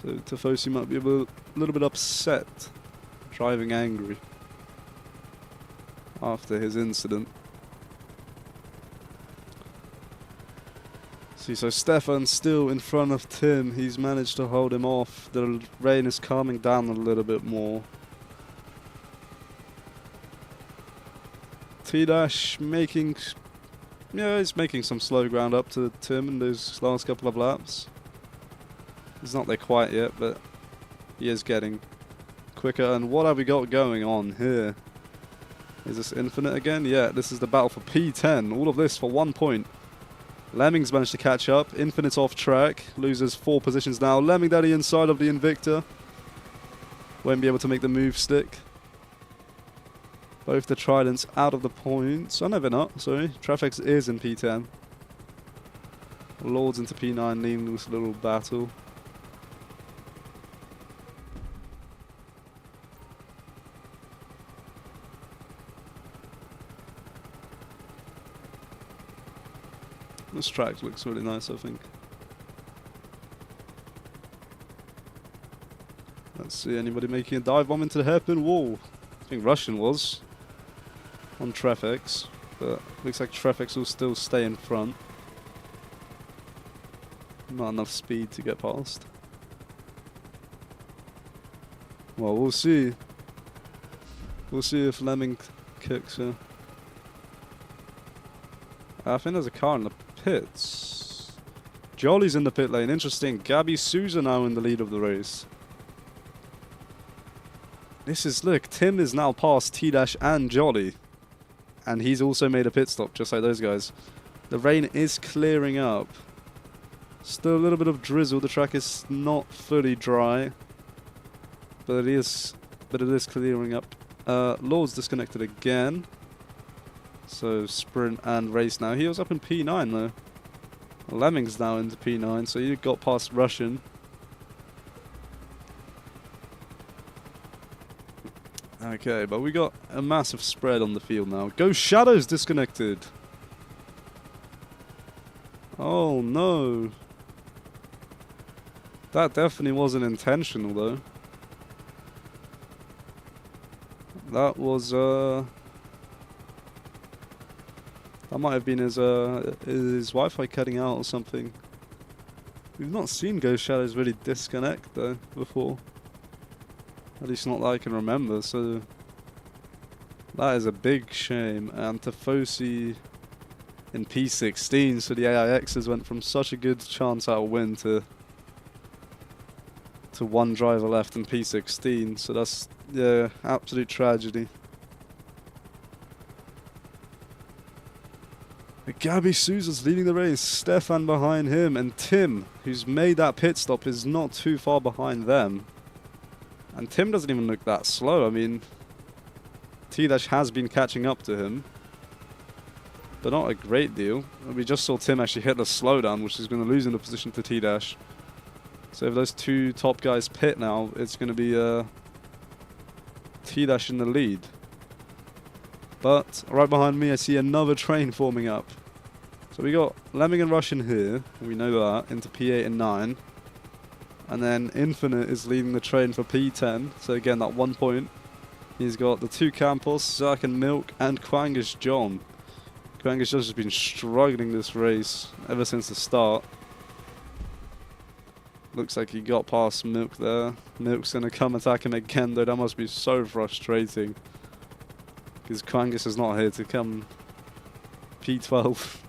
So Tifosi might be a little bit upset, driving angry after his incident. See, so Stefan's still in front of Tim. He's managed to hold him off. The rain is calming down a little bit more. T-Dash making... yeah, he's making some slow ground up to Tim in those last couple of laps. He's not there quite yet, but he is getting quicker. And what have we got going on here? Is this Infinite again? Yeah, this is the battle for P10. All of this for 1 point. Lemming's managed to catch up. Infinite's off track. Loses 4 positions now. Lemming Daddy inside of the Invicta. Won't be able to make the move stick. Both the Tridents out of the points. Oh, no, they're not. Sorry. Trafex is in P10. Lords into P9. Lean loose little battle. This track looks really nice, I think. Let's see, anybody making a dive bomb into the hairpin wall? I think Russian was on Trafex, but looks like Trafex will still stay in front. Not enough speed to get past. Well, we'll see. We'll see if Lemming kicks her. I think there's a car in the pits. Jolly's in the pit lane. Interesting. Gabby Souza now in the lead of the race. This is, look, Tim is now past T-Dash and Jolly. And he's also made a pit stop, just like those guys. The rain is clearing up. Still a little bit of drizzle. The track is not fully dry. But it is clearing up. Lord's disconnected again. So sprint and race now. He was up in P9 though. Lemming's now into P9, so you got past Russian. Okay, but we got a massive spread on the field now. Go Shadows disconnected. Oh no. That definitely wasn't intentional though. That was that might have been his Wi-Fi cutting out or something. We've not seen Ghost Shadows really disconnect though before. At least not that I can remember, so that is a big shame. And Tifosi in P16, so the AIXs went from such a good chance at a win to one driver left in P16, so that's, yeah, absolute tragedy. Gabby Souza's leading the race, Stefan behind him, and Tim, who's made that pit stop, is not too far behind them. And Tim doesn't even look that slow. I mean, T-Dash has been catching up to him, but not a great deal. We just saw Tim actually hit the slowdown, which is going to lose in the position to T-Dash. So if those two top guys pit now, it's going to be T-Dash in the lead. But right behind me, I see another train forming up. So we got Lemming and Russian here, we know that, into P8 and 9. And then Infinite is leading the train for P10. So again, that 1 point. He's got the two Campos, Zach and Milk, and Quangus John. Quangus John's just been struggling this race ever since the start. Looks like he got past Milk there. Milk's going to come attack him again, though. That must be so frustrating. Because Quangus is not here to come P12.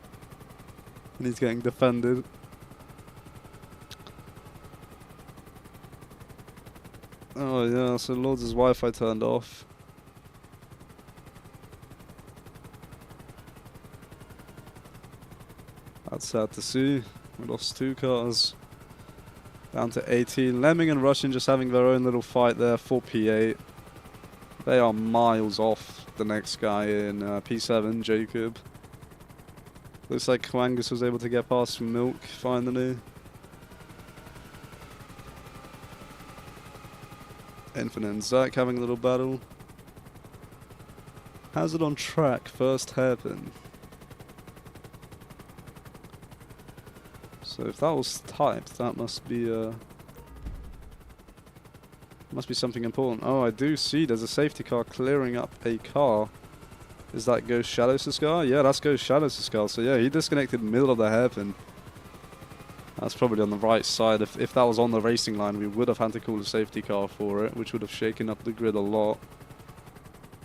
And he's getting defended. Oh yeah, so Lords' Wi-Fi turned off. That's sad to see. We lost 2 cars. Down to 18. Lemming and Russian just having their own little fight there for P8. They are miles off the next guy in P7, Jacob. Looks like Quangus was able to get past Milk finally. Infinite and Zach having a little battle. Hazard on track, first hairpin. So if that was typed, that must be something important. Oh, I do see there's a safety car clearing up a car. Is that Ghost Shadows' car? Yeah, that's Ghost Shadows' car. So yeah, he disconnected middle of the hairpin. That's probably on the right side. If that was on the racing line, we would have had to call a safety car for it, which would have shaken up the grid a lot.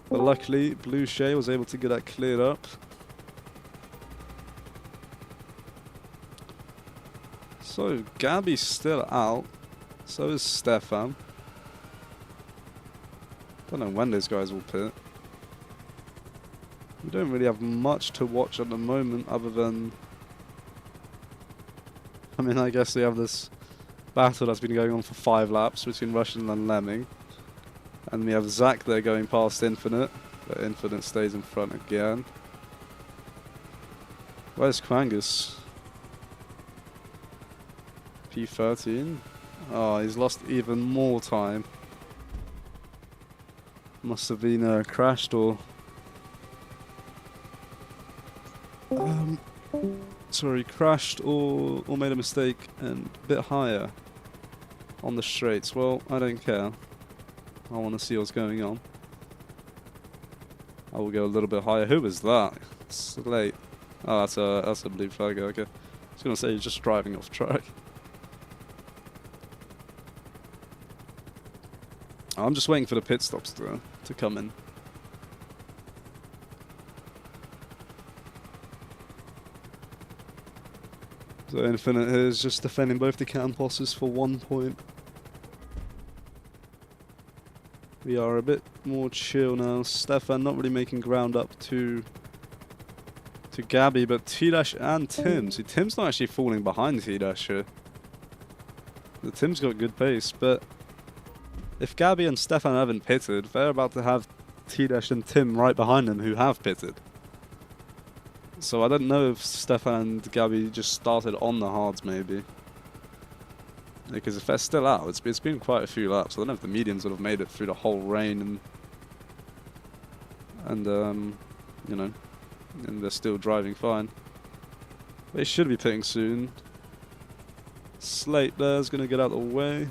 But luckily, Blue Shay was able to get that cleared up. So, Gabby's still out. So is Stefan. Don't know when those guys will pit. We don't really have much to watch at the moment other than... I mean, I guess we have this battle that's been going on for 5 laps between Russian and Lemming. And we have Zach there going past Infinite. But Infinite stays in front again. Where's Quangus? P13. Oh, he's lost even more time. Must have been crashed or... sorry, crashed or made a mistake and a bit higher on the straights. Well, I don't care. I want to see what's going on. I will go a little bit higher. Who is that? It's late. Oh, that's a blue flag. Okay. I was gonna say he's just driving off track. I'm just waiting for the pit stops to come in. So Infinite here is just defending both the Camposes for 1 point. We are a bit more chill now. Stefan not really making ground up to Gabby, but T-Dash and Tim. See, Tim's not actually falling behind T-Dash here. The Tim's got good pace, but if Gabby and Stefan haven't pitted, they're about to have T-Dash and Tim right behind them who have pitted. So I don't know if Stefan and Gabby just started on the hards maybe. Because if they're still out, it's been quite a few laps. I don't know if the mediums would have made it through the whole rain and you know, and they're still driving fine. They should be pitting soon. Slate there's going to get out of the way.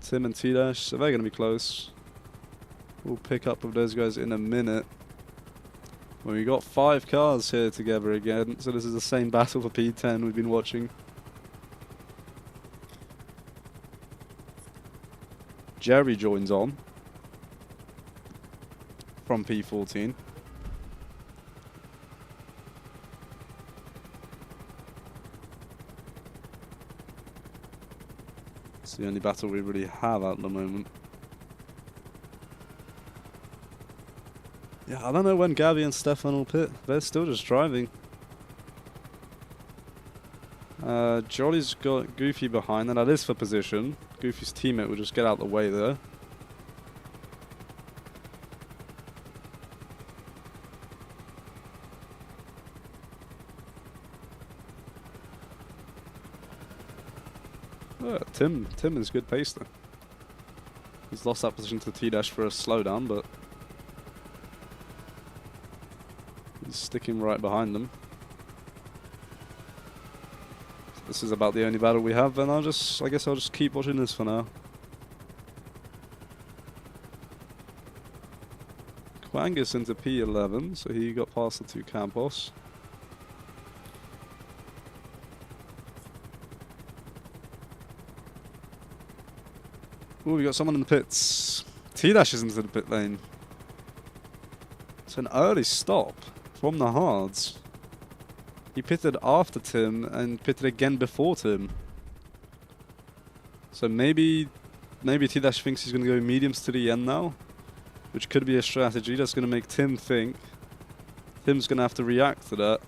Tim and T-Dash, so they're going to be close. We'll pick up with those guys in a minute. Well, we got 5 cars here together again, so this is the same battle for P10 we've been watching. Jerry joins on from P14. It's the only battle we really have at the moment. Yeah, I don't know when Gabby and Stefan will pit. They're still just driving. Jolly's got Goofy behind, and that is for position. Goofy's teammate will just get out the way there. Tim is good pace though. He's lost that position to T-Dash for a slowdown, but he's sticking right behind them. This is about the only battle we have, and I guess I'll just keep watching this for now. Quangus into P11, so he got past the two Campos. Ooh, we got someone in the pits. T-Dash is into the pit lane. It's an early stop from the hards. He pitted after Tim and pitted again before Tim. So maybe T-Dash thinks he's going to go mediums to the end now, which could be a strategy that's going to make Tim think. Tim's going to have to react to that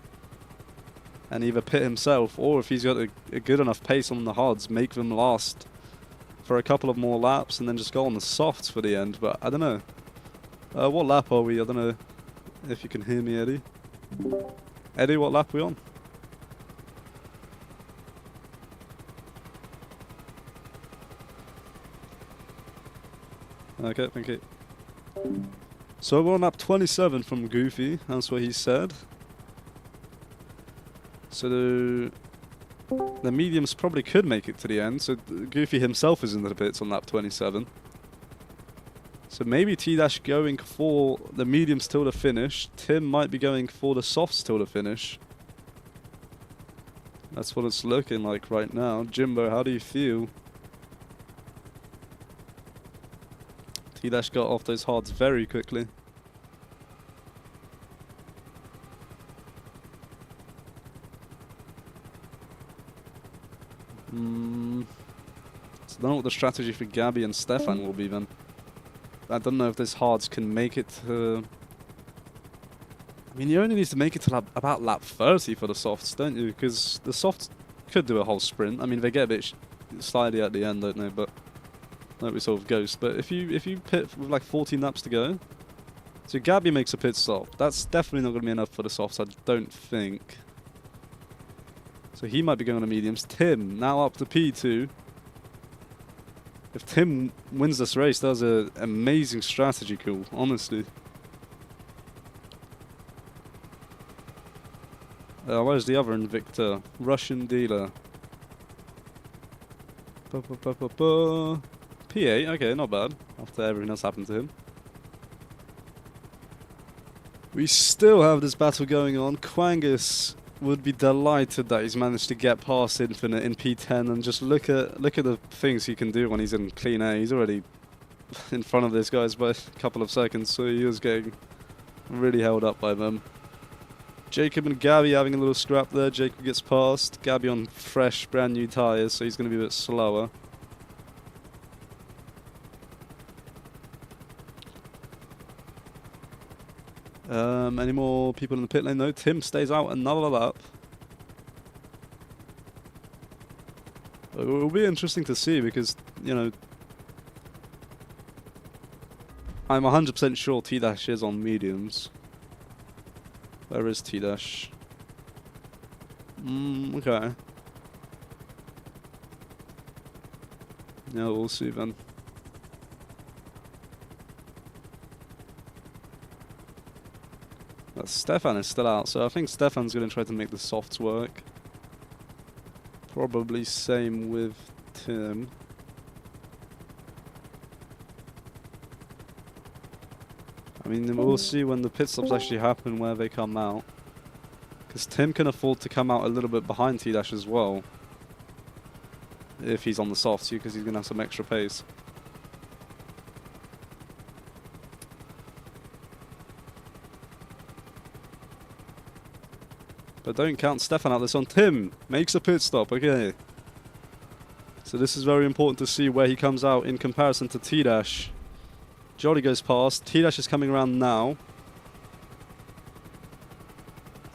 and either pit himself, or if he's got a good enough pace on the hards, make them last for a couple of more laps and then just go on the softs for the end. But I don't know. What lap are we? I don't know if you can hear me, Eddie. Eddie, what lap are we on? Okay, thank you. So we're on lap 27 from Goofy, that's what he said. So the mediums probably could make it to the end, so Goofy himself is in the pits on lap 27. So maybe T-Dash going for the mediums till the finish. Tim might be going for the softs till the finish. That's what it's looking like right now. Jimbo, how do you feel? T-Dash got off those hards very quickly. So I don't know what the strategy for Gabby and Stefan will be then. I don't know if those hards can make it to... I mean, you only need to make it to about lap 30 for the softs, don't you? Because the softs could do a whole sprint. I mean, they get a bit slidey at the end, don't they? But like we sort of ghost. But if you pit with like 14 laps to go, so Gabby makes a pit stop. That's definitely not going to be enough for the softs, I don't think. So he might be going on the mediums. Tim now up to P2. If Tim wins this race, that's an amazing strategy call, honestly. Where's the other Invictor? Russian dealer. P8, okay, not bad. After everything else happened to him. We still have this battle going on. Quangus would be delighted that he's managed to get past Infinite in P10, and just look at the things he can do when he's in clean air. He's already in front of these guys by a couple of seconds, so he was getting really held up by them. Jacob and Gabby having a little scrap there. Jacob gets past. Gabby on fresh, brand new tyres, so he's going to be a bit slower. Any more people in the pit lane? No, Tim stays out another lap. It will be interesting to see because, you know, I'm 100% sure T-Dash is on mediums. Where is T-Dash? Okay. Yeah, we'll see then. Stefan is still out, so I think Stefan's going to try to make the softs work. Probably same with Tim. I mean, we'll see when the pit stops actually happen where they come out. Because Tim can afford to come out a little bit behind T-Dash as well. If he's on the softs, because he's going to have some extra pace. But don't count Stefan out this one. Tim makes a pit stop. Okay. So this is very important to see where he comes out in comparison to T-Dash. Jolly goes past. T-Dash is coming around now.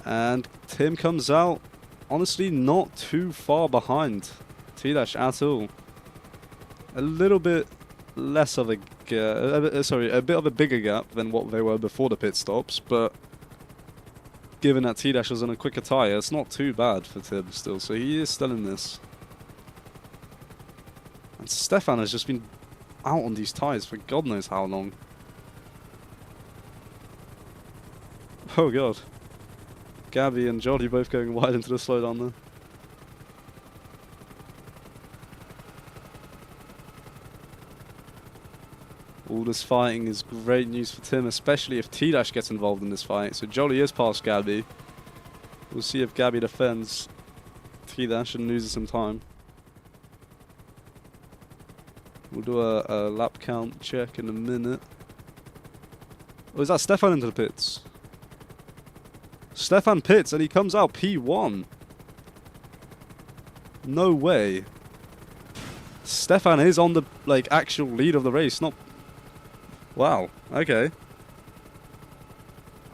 And Tim comes out, honestly, not too far behind T-Dash at all. A little bit less of a a bit of a bigger gap than what they were before the pit stops, but given that T-Dash was on a quicker tyre, it's not too bad for Tim still, so he is still in this. And Stefan has just been out on these tyres for God knows how long. Oh God. Gabby and Jolly both going wide into the slowdown there. All this fighting is great news for Tim, especially if T-Dash gets involved in this fight. So Jolly is past Gabby. We'll see if Gabby defends T-Dash and loses some time. We'll do a lap count check in a minute. Oh, is that Stefan into the pits? Stefan pits and he comes out P1. No way. Stefan is on the actual lead of the race, not... Wow, okay.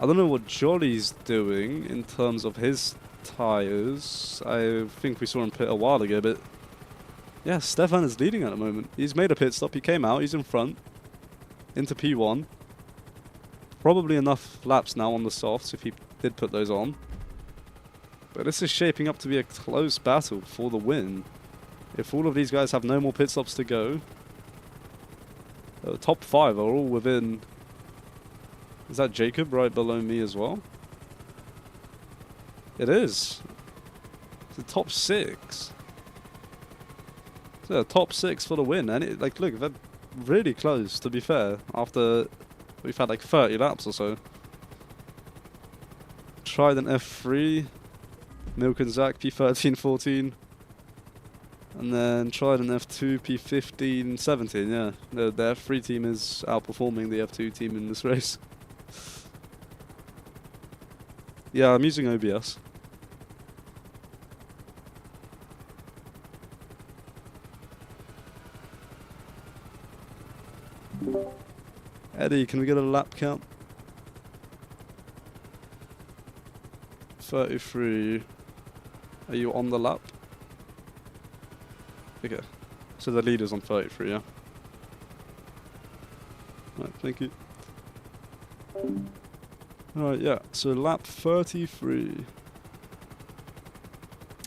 I don't know what Jolly's doing in terms of his tyres. I think we saw him pit a while ago, but... Yeah, Stefan is leading at the moment. He's made a pit stop, he came out, he's in front. Into P1. Probably enough laps now on the softs if he did put those on. But this is shaping up to be a close battle for the win. If all of these guys have no more pit stops to go... The top 5 are all within... Is that Jacob right below me as well? It is. It's the top 6. So top 6 for the win. And it, look, they're really close, to be fair, after we've had 30 laps or so. Trident F3. Milk and Zach P13, 14. And then Trident F2, P15, 17, yeah. The F3 team is outperforming the F2 team in this race. Yeah, I'm using OBS. Eddie, can we get a lap count? 33. Are you on the lap? Okay. So the leader's on 33, yeah? Right, thank you. Alright, yeah. So lap 33.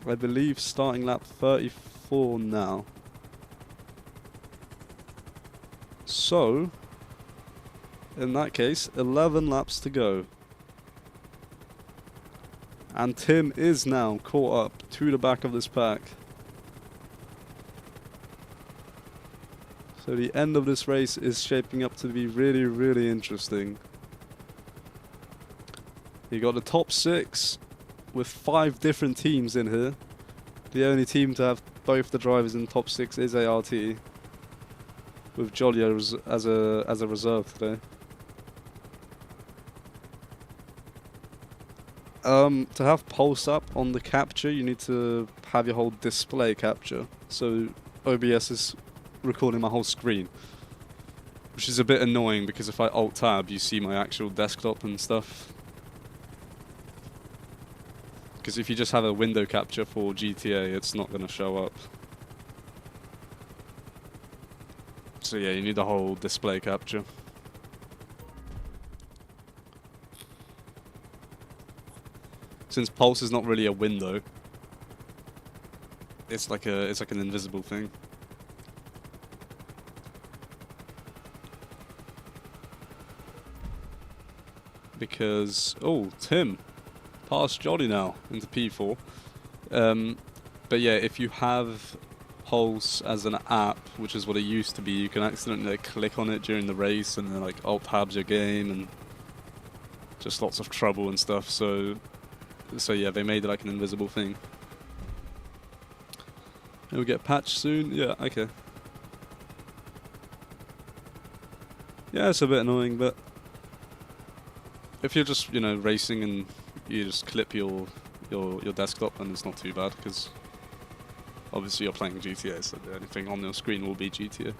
I believe starting lap 34 now. So, in that case, 11 laps to go. And Tim is now caught up to the back of this pack. So the end of this race is shaping up to be really, really interesting. You got the top 6 with 5 different teams in here. The only team to have both the drivers in the top 6 is ART, with Jolly as a reserve today. To have pulse up on the capture, you need to have your whole display capture. So OBS is recording my whole screen, which is a bit annoying because if I alt tab, you see my actual desktop and stuff. Because if you just have a window capture for GTA, it's not going to show up. So yeah, you need the whole display capture. Since Pulse is not really a window, it's like an invisible thing. Because Tim past Jolly now into P4. But yeah, if you have Pulse as an app, which is what it used to be, you can accidentally click on it during the race and then alt tabs your game and just lots of trouble and stuff. So yeah, they made it like an invisible thing. It'll get patched soon. Yeah, okay. Yeah, it's a bit annoying, but if you're just, racing and you just clip your your desktop, then it's not too bad, because obviously you're playing GTA, so the only thing on your screen will be GTA.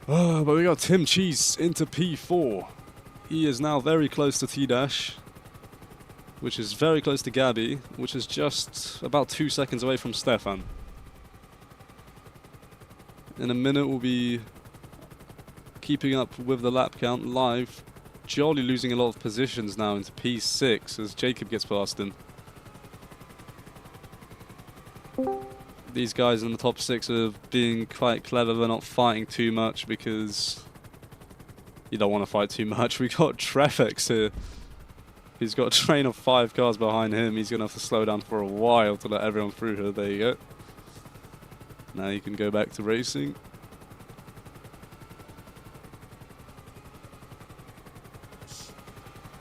Oh, but we got Tim Cheese into P4. He is now very close to T-Dash, which is very close to Gabby, which is just about 2 seconds away from Stefan. In a minute we'll be keeping up with the lap count live. Jolly losing a lot of positions now into P6 as Jacob gets past him. These guys in the top 6 are being quite clever. They're not fighting too much because you don't want to fight too much. We got Trefex here. He's got a train of 5 cars behind him. He's going to have to slow down for a while to let everyone through here. There you go. Now you can go back to racing.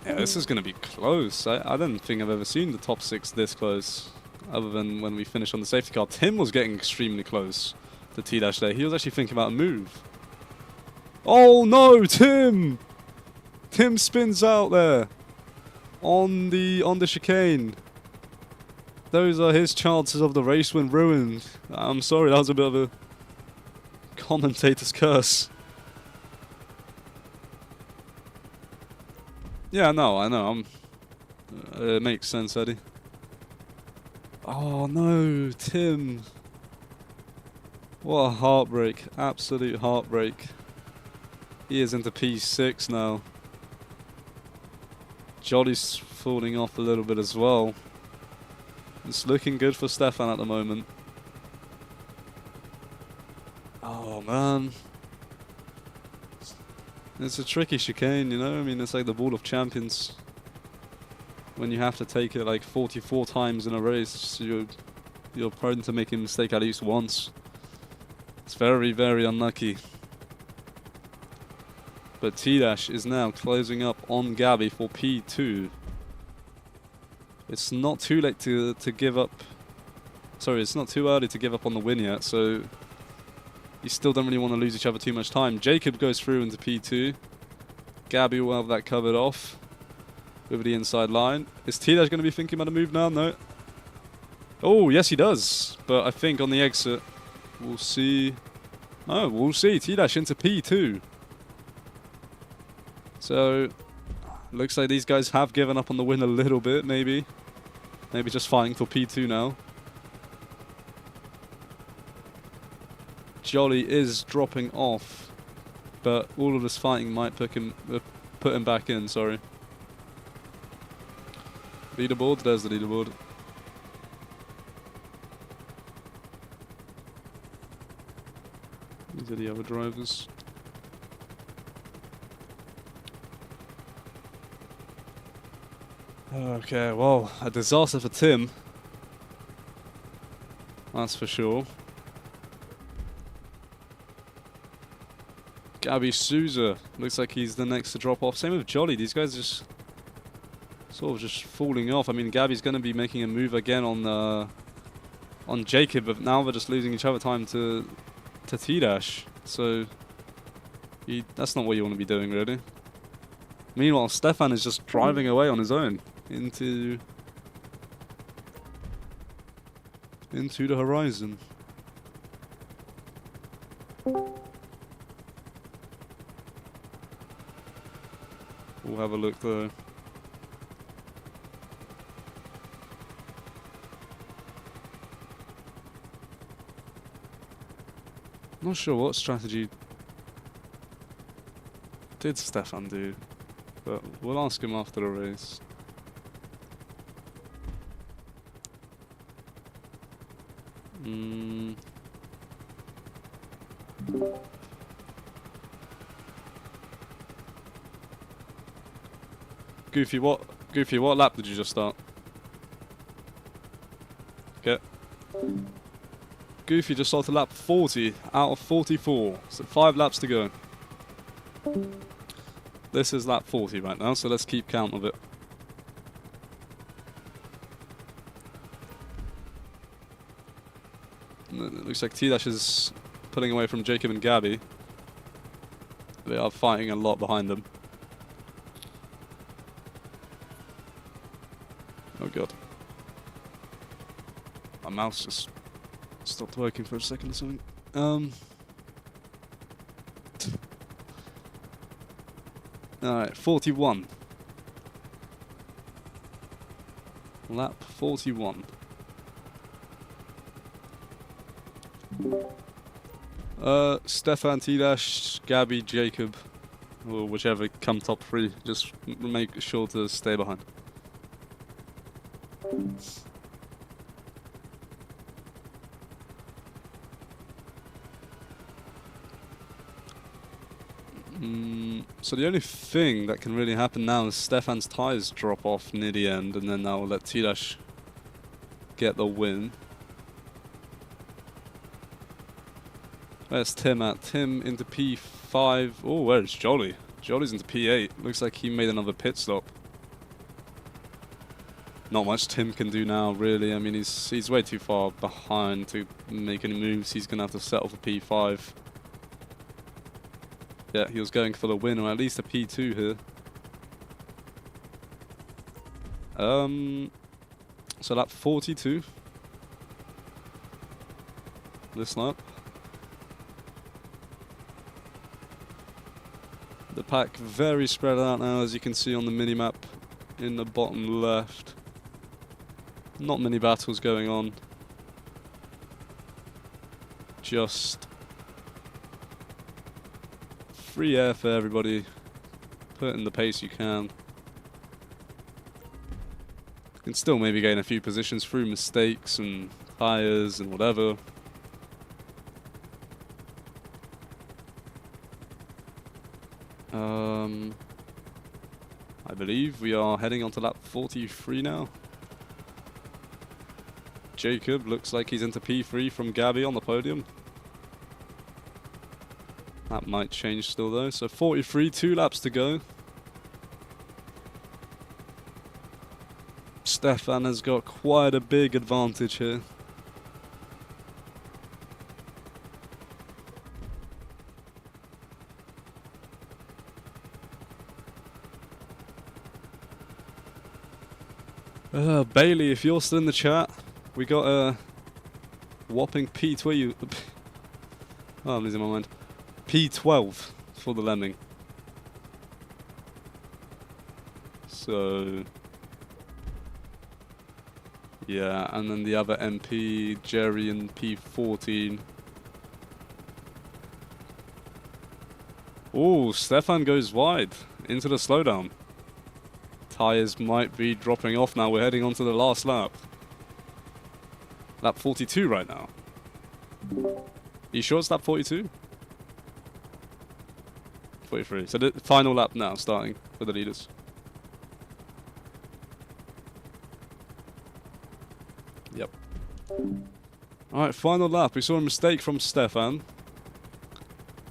Yeah, this is going to be close. I don't think I've ever seen the top 6 this close, other than when we finished on the safety car. Tim was getting extremely close to T-Dash there. He was actually thinking about a move. Oh no, Tim! Tim spins out there on the chicane. Those are his chances of the race win ruined. I'm sorry, that was a bit of a commentator's curse. Yeah, no, I know. It makes sense, Eddie. Oh no, Tim. What a heartbreak. Absolute heartbreak. He is into P6 now. Jolly's falling off a little bit as well. It's looking good for Stefan at the moment. Oh man. It's a tricky chicane, you know? I mean, it's like the Wall of Champions. When you have to take it like 44 times in a race, you're prone to making a mistake at least once. It's very, very unlucky. But T-Dash is now closing up on Gabby for P2. It's not too late to give up. Sorry, it's not too early to give up on the win yet, so you still don't really want to lose each other too much time. Jacob goes through into P2. Gabby will have that covered off over the inside line. Is T-Dash going to be thinking about a move now? No. Oh, yes he does. But I think on the exit, we'll see. Oh, we'll see. T-Dash into P2. So, looks like these guys have given up on the win a little bit, maybe. Maybe just fighting for P2 now. Jolly is dropping off, but all of this fighting might put him back in, sorry. Leaderboard, there's the leaderboard. These are the other drivers. Okay, well, a disaster for Tim. That's for sure. Gabby Souza looks like he's the next to drop off. Same with Jolly. These guys are just sort of just falling off. I mean, Gabby's going to be making a move again on Jacob, but now they're just losing each other time to T-Dash. So that's not what you want to be doing, really. Meanwhile, Stefan is just driving away on his own into the horizon. We'll have a look though. Not sure what strategy did Stefan do, but we'll ask him after the race. Goofy, what lap did you just start? Okay. Goofy just started lap 40 out of 44, so 5 laps to go. This is lap 40 right now, so let's keep count of it. It looks like T-Dash is pulling away from Jacob and Gabby. They are fighting a lot behind them. Oh god. My mouse just stopped working for a second or something. Alright, 41. Lap 41. Stefan, T-Dash, Gabby, Jacob, or whichever come top 3. Just make sure to stay behind. So the only thing that can really happen now is Stefan's tyres drop off near the end, and then that will let T-Dash get the win. Where's Tim at? Tim into P5. Oh, where's Jolly? Jolly's into P8. Looks like he made another pit stop. Not much Tim can do now, really. I mean, he's way too far behind to make any moves. He's going to have to settle for P5. Yeah, he was going for the win, or at least a P2 here. So lap 42. This lap. The pack very spread out now, as you can see on the minimap in the bottom left. Not many battles going on. Just free air for everybody. Put in the pace you can. You can still maybe gain a few positions through mistakes and tires and whatever. I believe we are heading on to lap 43 now. Jacob looks like he's into P3 from Gabby on the podium. That might change still though. So 43, 2 laps to go. Stefan has got quite a big advantage here. Bailey, if you're still in the chat, we got a whopping P12. Oh, I'm losing my mind. P12 for the Lemming. So yeah, and then the other MP, Jerry, in P14. Oh, Stefan goes wide into the slowdown. Tires might be dropping off now. We're heading on to the last lap. Lap 42 right now. Are you sure it's lap 42? 43. So the final lap now, starting for the leaders. Yep. Alright, final lap. We saw a mistake from Stefan.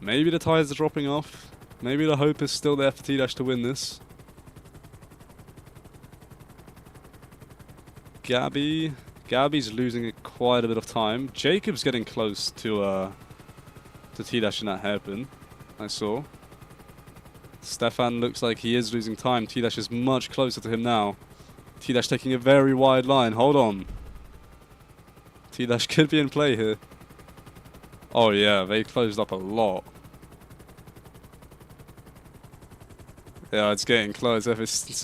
Maybe the tires are dropping off. Maybe the hope is still there for T-Dash to win this. Gabby's losing quite a bit of time. Jacob's getting close to T-Dash in that hairpin, I saw. Stefan looks like he is losing time. T-Dash is much closer to him now. T-Dash taking a very wide line. Hold on. T-Dash could be in play here. Oh yeah, they closed up a lot. Yeah, it's getting close.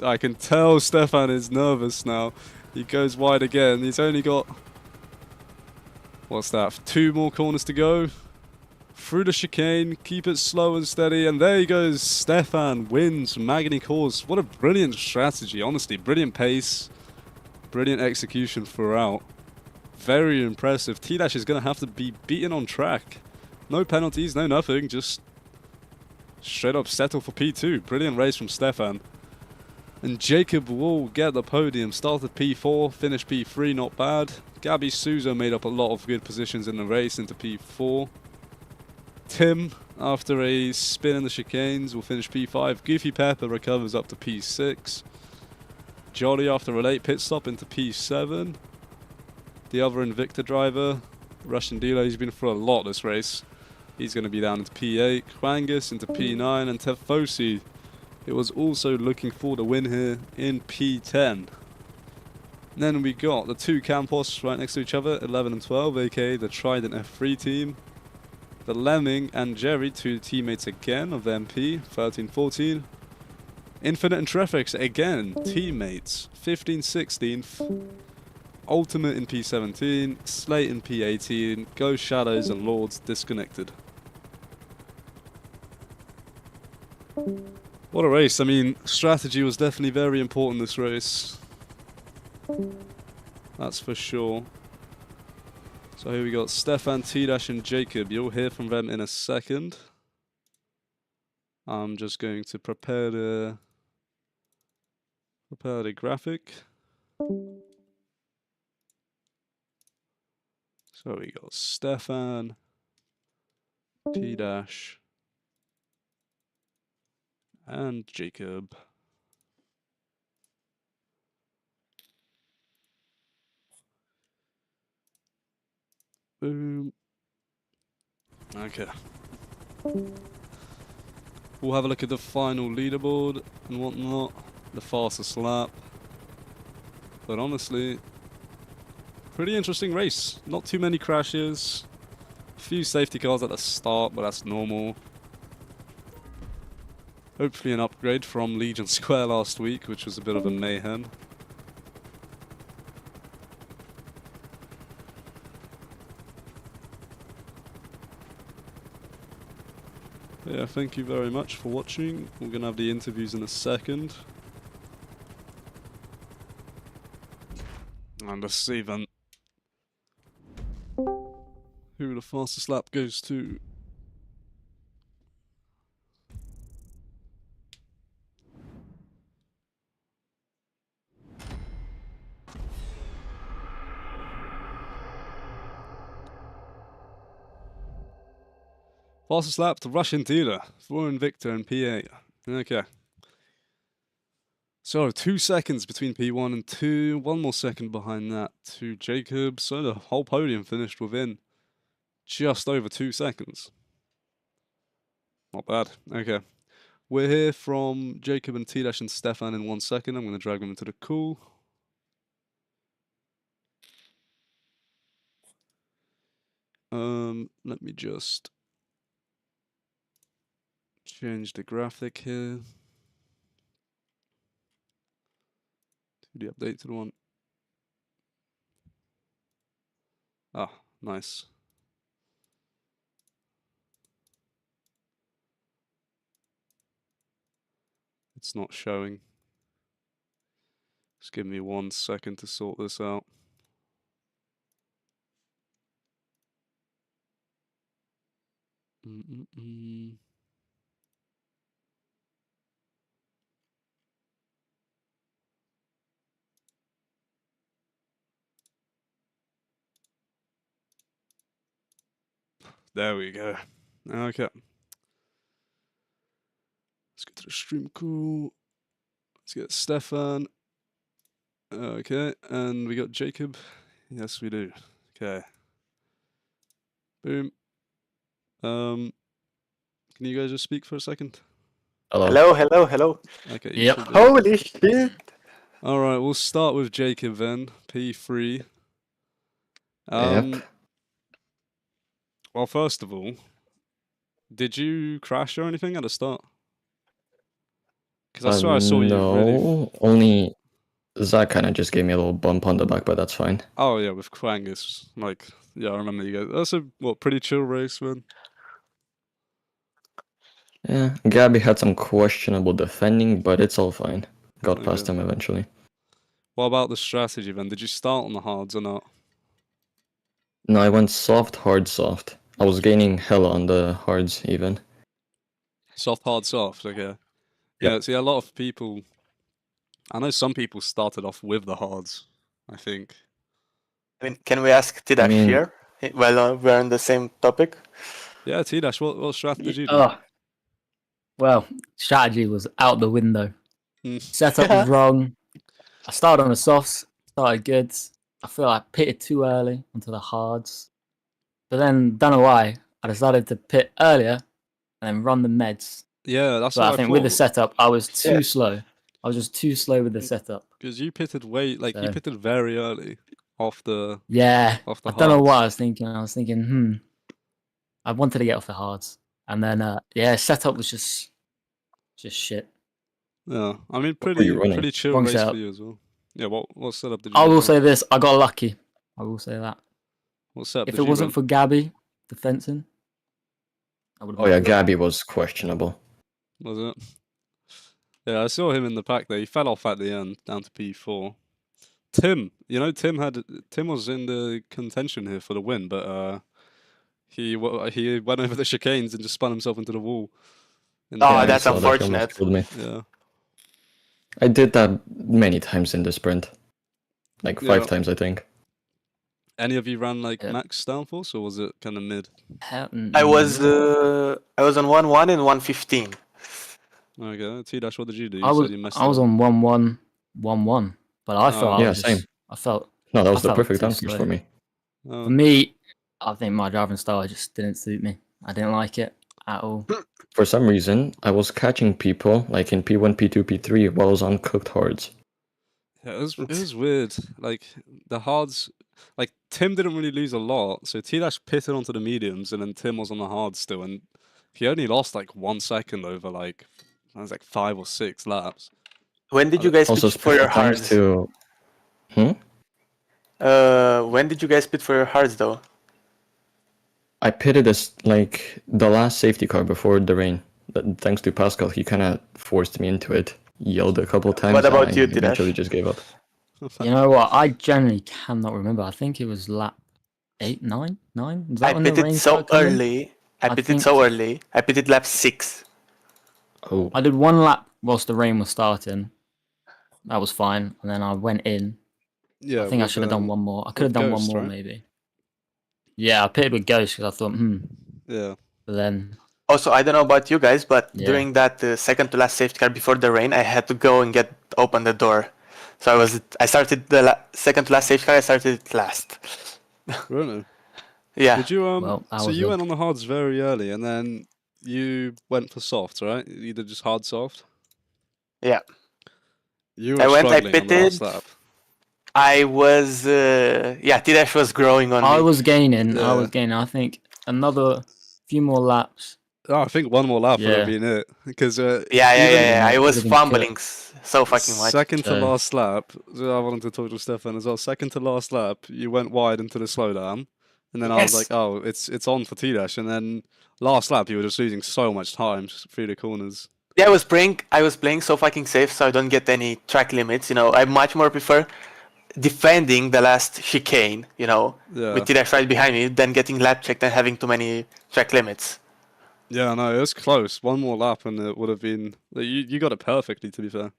I can tell Stefan is nervous now. He goes wide again. He's only got, what's that, 2 more corners to go. Through the chicane, keep it slow and steady, and there he goes. Stefan wins Magny course. What a brilliant strategy, honestly. Brilliant pace, brilliant execution throughout. Very impressive. T-Dash is going to have to be beaten on track. No penalties, no nothing, just straight up settle for P2. Brilliant race from Stefan. And Jacob will get the podium. Started P4, finished P3, not bad. Gabby Souza made up a lot of good positions in the race into P4. Tim, after a spin in the chicanes, will finish P5. Goofy Pepper recovers up to P6. Jolly, after a late pit stop, into P7. The other Invicta driver, Russian dealer, he's been through a lot this race. He's going to be down into P8. Quangus into P9, and Tefosi, it was also looking for the win here in P10. Then we got the two Campos right next to each other, 11 and 12, aka the Trident F3 team. The Lemming and Jerry, two teammates again of the MP, 13-14. Infinite and Trefix again, teammates, 15-16. Ultimate in P17, Slate in P18, Ghost Shadows and Lords disconnected. What a race. I mean, strategy was definitely very important this race. That's for sure. So here we got Stefan, T-Dash and Jacob. You'll hear from them in a second. I'm just going to prepare the graphic. So we got Stefan, T-Dash, and Jacob. Boom. Okay. We'll have a look at the final leaderboard and whatnot. The fastest lap. But honestly, pretty interesting race. Not too many crashes. A few safety cars at the start, but that's normal. Hopefully an upgrade from Legion Square last week, which was a bit of a mayhem. Yeah, thank you very much for watching. We're going to have the interviews in a second. And let's see then who the fastest lap goes to. Fastest lap to Russian dealer, Florin Victor and P8. Okay. So 2 seconds between P1 and 2, 1 more second behind that to Jacob. So the whole podium finished within just over 2 seconds. Not bad. Okay. We're here from Jacob and T-Dash and Stefan in 1 second. I'm going to drag them into the call. Let me just change the graphic here to the updated one. Ah, nice. It's not showing. Just give me 1 second to sort this out. There we go. Okay. Let's go to the stream call. Let's get Stefan. Okay, and we got Jacob. Yes, we do. Okay. Boom. Can you guys just speak for a second? Hello, hello, hello. Okay. Yep. Holy shit. All right, we'll start with Jacob then. P3. Yep. Well, first of all, did you crash or anything at the start? Because I swear I saw you really. No, only Zach kind of just gave me a little bump on the back, but that's fine. Oh yeah, with Quangus. Like, yeah, I remember you guys. That's a pretty chill race, man. Yeah, Gabby had some questionable defending, but it's all fine. Got past Okay. him eventually. What about the strategy then? Did you start on the hards or not? No, I went soft, hard, soft. I was gaining hella on the hards even. Soft, hard, soft. Okay. Yep. Yeah. See, a lot of people. I know some people started off with the hards. I think. I mean, can we ask T-Dash here while we're on the same topic? Yeah, T-Dash, what strategy did you do? Well, strategy was out the window. Mm. Setup was wrong. I started on the softs, started good. I feel I pitted too early onto the hards. But then, don't know why, I decided to pit earlier and then run the meds. Yeah, that's But what I think thought. with the setup, I was too slow. I was just too slow with the setup. Because you pitted you So- pitted very early off the Yeah, off the I don't know what I hards. was thinking. I was thinking, I wanted to get off the hards, and then yeah, setup was just shit. Yeah, I mean What were you running? pretty chill Wrong race setup. for you as well. Yeah, what setup did you I will run? say this: I got lucky. I will say that. What setup If did it you wasn't run? for Gabby, the fencing, I would have. Oh yeah, Gabby was questionable. Was it? Yeah, I saw him in the pack there. He fell off at the end, down to P4. Tim, Tim was in the contention here for the win, but he went over the chicanes and just spun himself into the wall. In the Oh, Yeah, I that's saw that. He almost unfortunate. killed me. yeah. I did that many times in the sprint. Like 5 Yeah. times, I think. Any of you ran like Yeah. max downforce, or was it kind of mid? I was on 1-1 and 1-15. Okay, T-Dash, what did you do? You I was said you messed I was it up. on 1-1, but I felt I Yeah, was same. just I felt No, that I was the felt perfect too downforce slow. for me. For me, I think my driving style just didn't suit me. I didn't like it at all. For some reason, I was catching people like in P1, P2, P3 while I was on cooked hards. Yeah, it was weird. Like the hards, like Tim didn't really lose a lot, so T-Dash pitted onto the mediums, and then Tim was on the hards still, and he only lost like 1 second over like I was like 5 or 6 laps. When did you guys Also, pitch for your special thanks hards? to. When did you guys pitch for your hards though? I pitted as like the last safety car before the rain. Thanks to Pascal, he kind of forced me into it. Yelled a couple times. What about and you, I Tidash? eventually just gave up. You know what? I generally cannot remember. I think it was lap 8, 9, 9. Is that I when the pitted rain so started coming? early. I pitted think- so early. I pitted lap 6. Oh, I did one lap whilst the rain was starting. That was fine, and then I went in. Yeah, I think I with, should have done one more. I could have with done Ghost, one more right? maybe. Yeah, I pitted with Ghost because I thought, Yeah. But then Also, I don't know about you guys, but Yeah. during that second to last safety car before the rain, I had to go and open the door. So I started the second to last safety car. I started it last. Really? Yeah. Did you Well, that so was you luck. went on the hards very early, and then you went for soft, right? You did just hard soft. Yeah. You I were went, I struggling on the last pitted. lap. I was T-Dash was growing on I me. was gaining. I Yeah. was gaining. I think another few more laps. Oh, I think one more lap would have Yeah. been it, because Yeah. I it was would've been fumbling so fucking much. second to So- last lap. So I wanted to talk to Stefan as well. Second to last lap, you went wide into the slowdown, and then I was Yes. like, "Oh, it's on for T-Dash." And then last lap, you were just losing so much time just through the corners. Yeah, I was playing so fucking safe, so I don't get any track limits. You know, I much more prefer defending the last chicane. You know, Yeah. with T-Dash right behind me, than getting lap checked and having too many track limits. Yeah, no, it was close. One more lap, and it would have been. You got it perfectly, to be fair.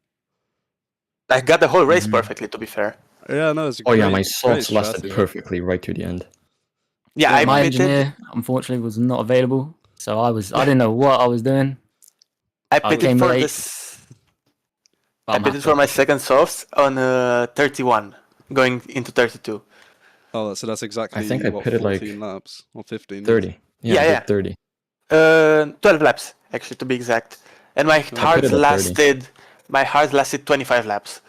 I got the whole race Mhm. perfectly, to be fair. Yeah, no, it's a oh yeah, great- my great salts lasted strategy. perfectly right to the end. Yeah, Yeah, I My pitted. engineer unfortunately was not available, so I didn't know what I was doing. I I pitted came for late, this. But I I'm pitted happy. for my second softs on 31, going into 32. Oh, so that's exactly think I what, pitted, like, 14 laps or 15. 30. Yeah, Yeah, I did yeah. 30. 12 laps actually, to be exact. And my pitted hards at 30. lasted 25 laps.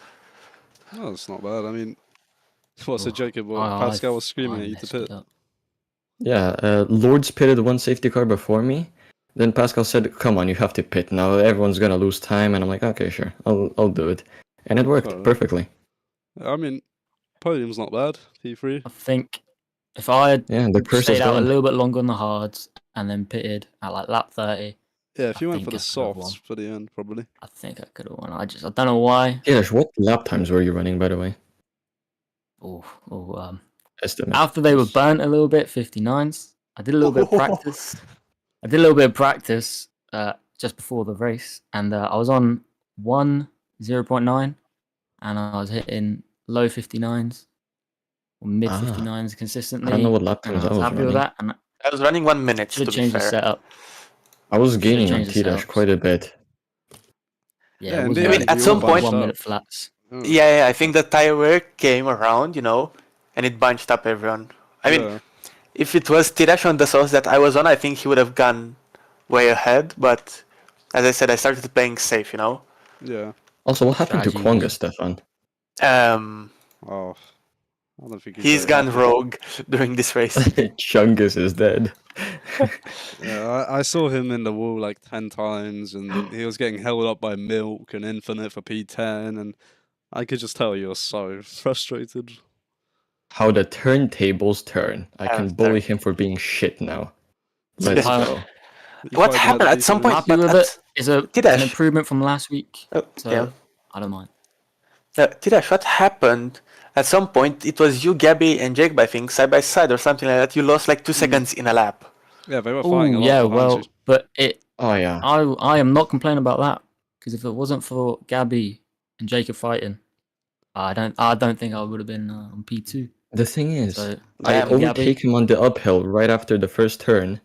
No, it's not bad. I mean, what's a Oh, Jacob? What, I- Pascal was screaming I at you to messed it pit. up. Yeah, Lords pitted one safety car before me. Then Pascal said, "Come on, you have to pit now. Everyone's gonna lose time." And I'm like, "Okay, sure, I'll do it," and it worked Alright. perfectly. I mean, podium's not bad. P3. I think if I had Yeah, the curse is stayed out a gone. little bit longer on the hards and then pitted at like lap 30, Yeah, if I you went think for the I could've won. softs for the end, probably. I think I could have won. I don't know why. Yeah, what lap times were you running, by the way? Estimate. After they were burnt a little bit, 59s. I did a little bit of practice. Just before the race, and I was on 0.9, and I was hitting low 59s or mid 59s consistently. I don't know what lap and times I was happy with running. that, and I was running 1 minute, should to have be changed the fair. setup. I was gaining on changed the T-Dash setups. quite a bit. Yeah, Yeah, it and wasn't they- really at good. some Like point- 1 Up. minute flats. Oh. Yeah, I think the tire wear came around, you know, and it bunched up everyone. I mean, Yeah. if it was T-Dash on the sauce that I was on, I think he would have gone way ahead. But as I said, I started playing safe, you know. Yeah. Also, what happened to Strategy Kwanga, was- Stefan? Oh, I don't think He's very gone happy. rogue during this race. Chungus is dead. Yeah, I saw him in the wall like 10 times, and he was getting held up by Milk and Infinite for P10, and I could just tell you were so frustrated. How the turntables turn. I How can the bully turn- him for being shit now. Let's I- go. You What fighting happened the at some P10? point? happy but with at- it. It's an Tidash. improvement from last week. Oh, So yeah. I don't mind. Tidash, what happened? At some point, it was you, Gabby, and Jacob, I think, side by side or something like that. You lost like 2 seconds in a lap. Yeah, they were fighting a Oh lot yeah, behind well, you. but it. Oh yeah. I am not complaining about that because if it wasn't for Gabby and Jacob fighting, I don't think I would have been on P2. The thing is, So I Damn, Gabby, overtake him on the uphill right after the first turn.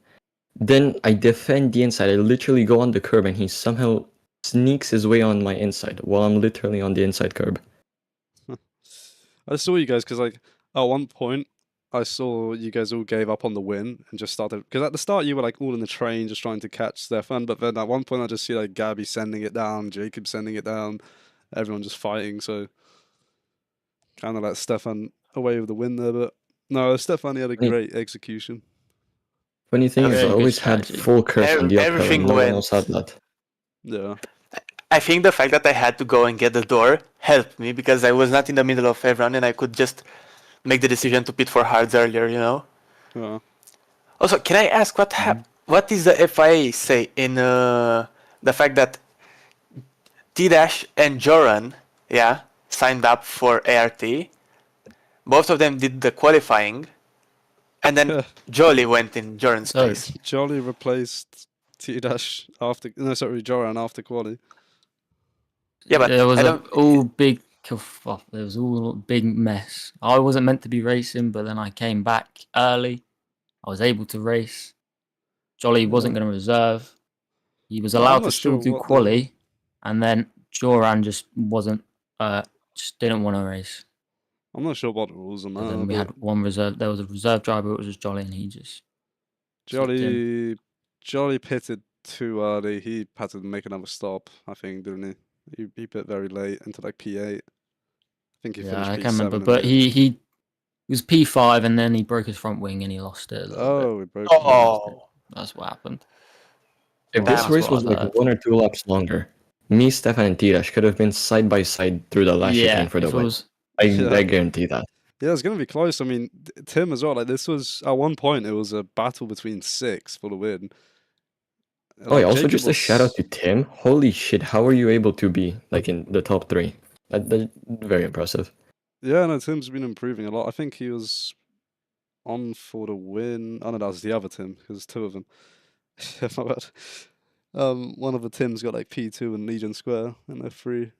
Then I defend the inside. I literally go on the curb and he somehow sneaks his way on my inside while I'm literally on the inside curb. I saw you guys because, like, at one point, I saw you guys all gave up on the win and just started. Because at the start, you were like all in the train just trying to catch Stefan, but then at one point, I just see like Gabby sending it down, Jacob sending it down, everyone just fighting. So kind of let Stefan away with the win there. But no, Stefan, he had a great execution. Funny thing is, I Very good always had strategy. full curse on the uphill Everything and no one went. else had that. Yeah. I think the fact that I had to go and get the door helped me because I was not in the middle of everyone and I could just make the decision to pit for hards earlier, you know? Yeah. Also, can I ask what is the FIA say in the fact that T-Dash and Joran, yeah, signed up for ART. Both of them did the qualifying, and then Jolly went in Joran's So- place. Jolly replaced T-Dash after. No, sorry, Joran after quali. Yeah, but there was I a don't. all big kerfuffle. There was all a big mess. I wasn't meant to be racing, but then I came back early. I was able to race. Jolly wasn't going to reserve. He was I'm allowed not to still sure do what the- quali, and then Joran just wasn't. Just didn't want to race. I'm not sure what the rules are And now, then we but had one reserve. There was a reserve driver. It was just Jolly, and he just slipped in. Jolly pitted too early. He had to make another stop, I think, didn't he? He pit very late into like P8. I think he Yeah, finished I P7. can't remember, in but the end. he was P5, and then he broke his front wing, and he lost it a little bit. Oh, we broke. Oh, That's what happened. If Damn. this race That's was what I like heard. 1 or 2 laps longer, me, Stefan, and Tirash could have been side by side through the last chicane for the if it win. was I Yeah. guarantee that. Yeah, it's gonna be close. I mean, Tim as well. Like this was at one point, it was a battle between 6 for the win. Oh, yeah, also Jacob just a shout out to was- Tim. Holy shit, how are you able to be like in the top 3? That's very impressive. Yeah, no, Tim's been improving a lot. I think he was on for the win. Oh no, that was the other Tim. Because 2 of them. Yeah, my bad. One of the Tims got like P2 and Legion Square, and they're 3.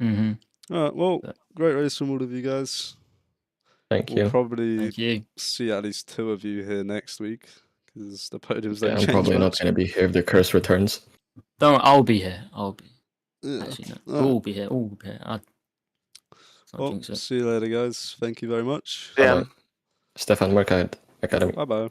hmm All right, well, Yeah. great race from all of you guys. Thank We'll you. probably Thank you. see at least 2 of you here next week because the podiums Yeah, don't I'm change probably not much. going to be here if the curse returns. I'll be here. I'll be. Yeah. Actually, no. All right. We'll be here. We'll be here. Let's not Well, jinx it. see you later, guys. Thank you very much. yeah. Stefan, work out academy. Bye bye.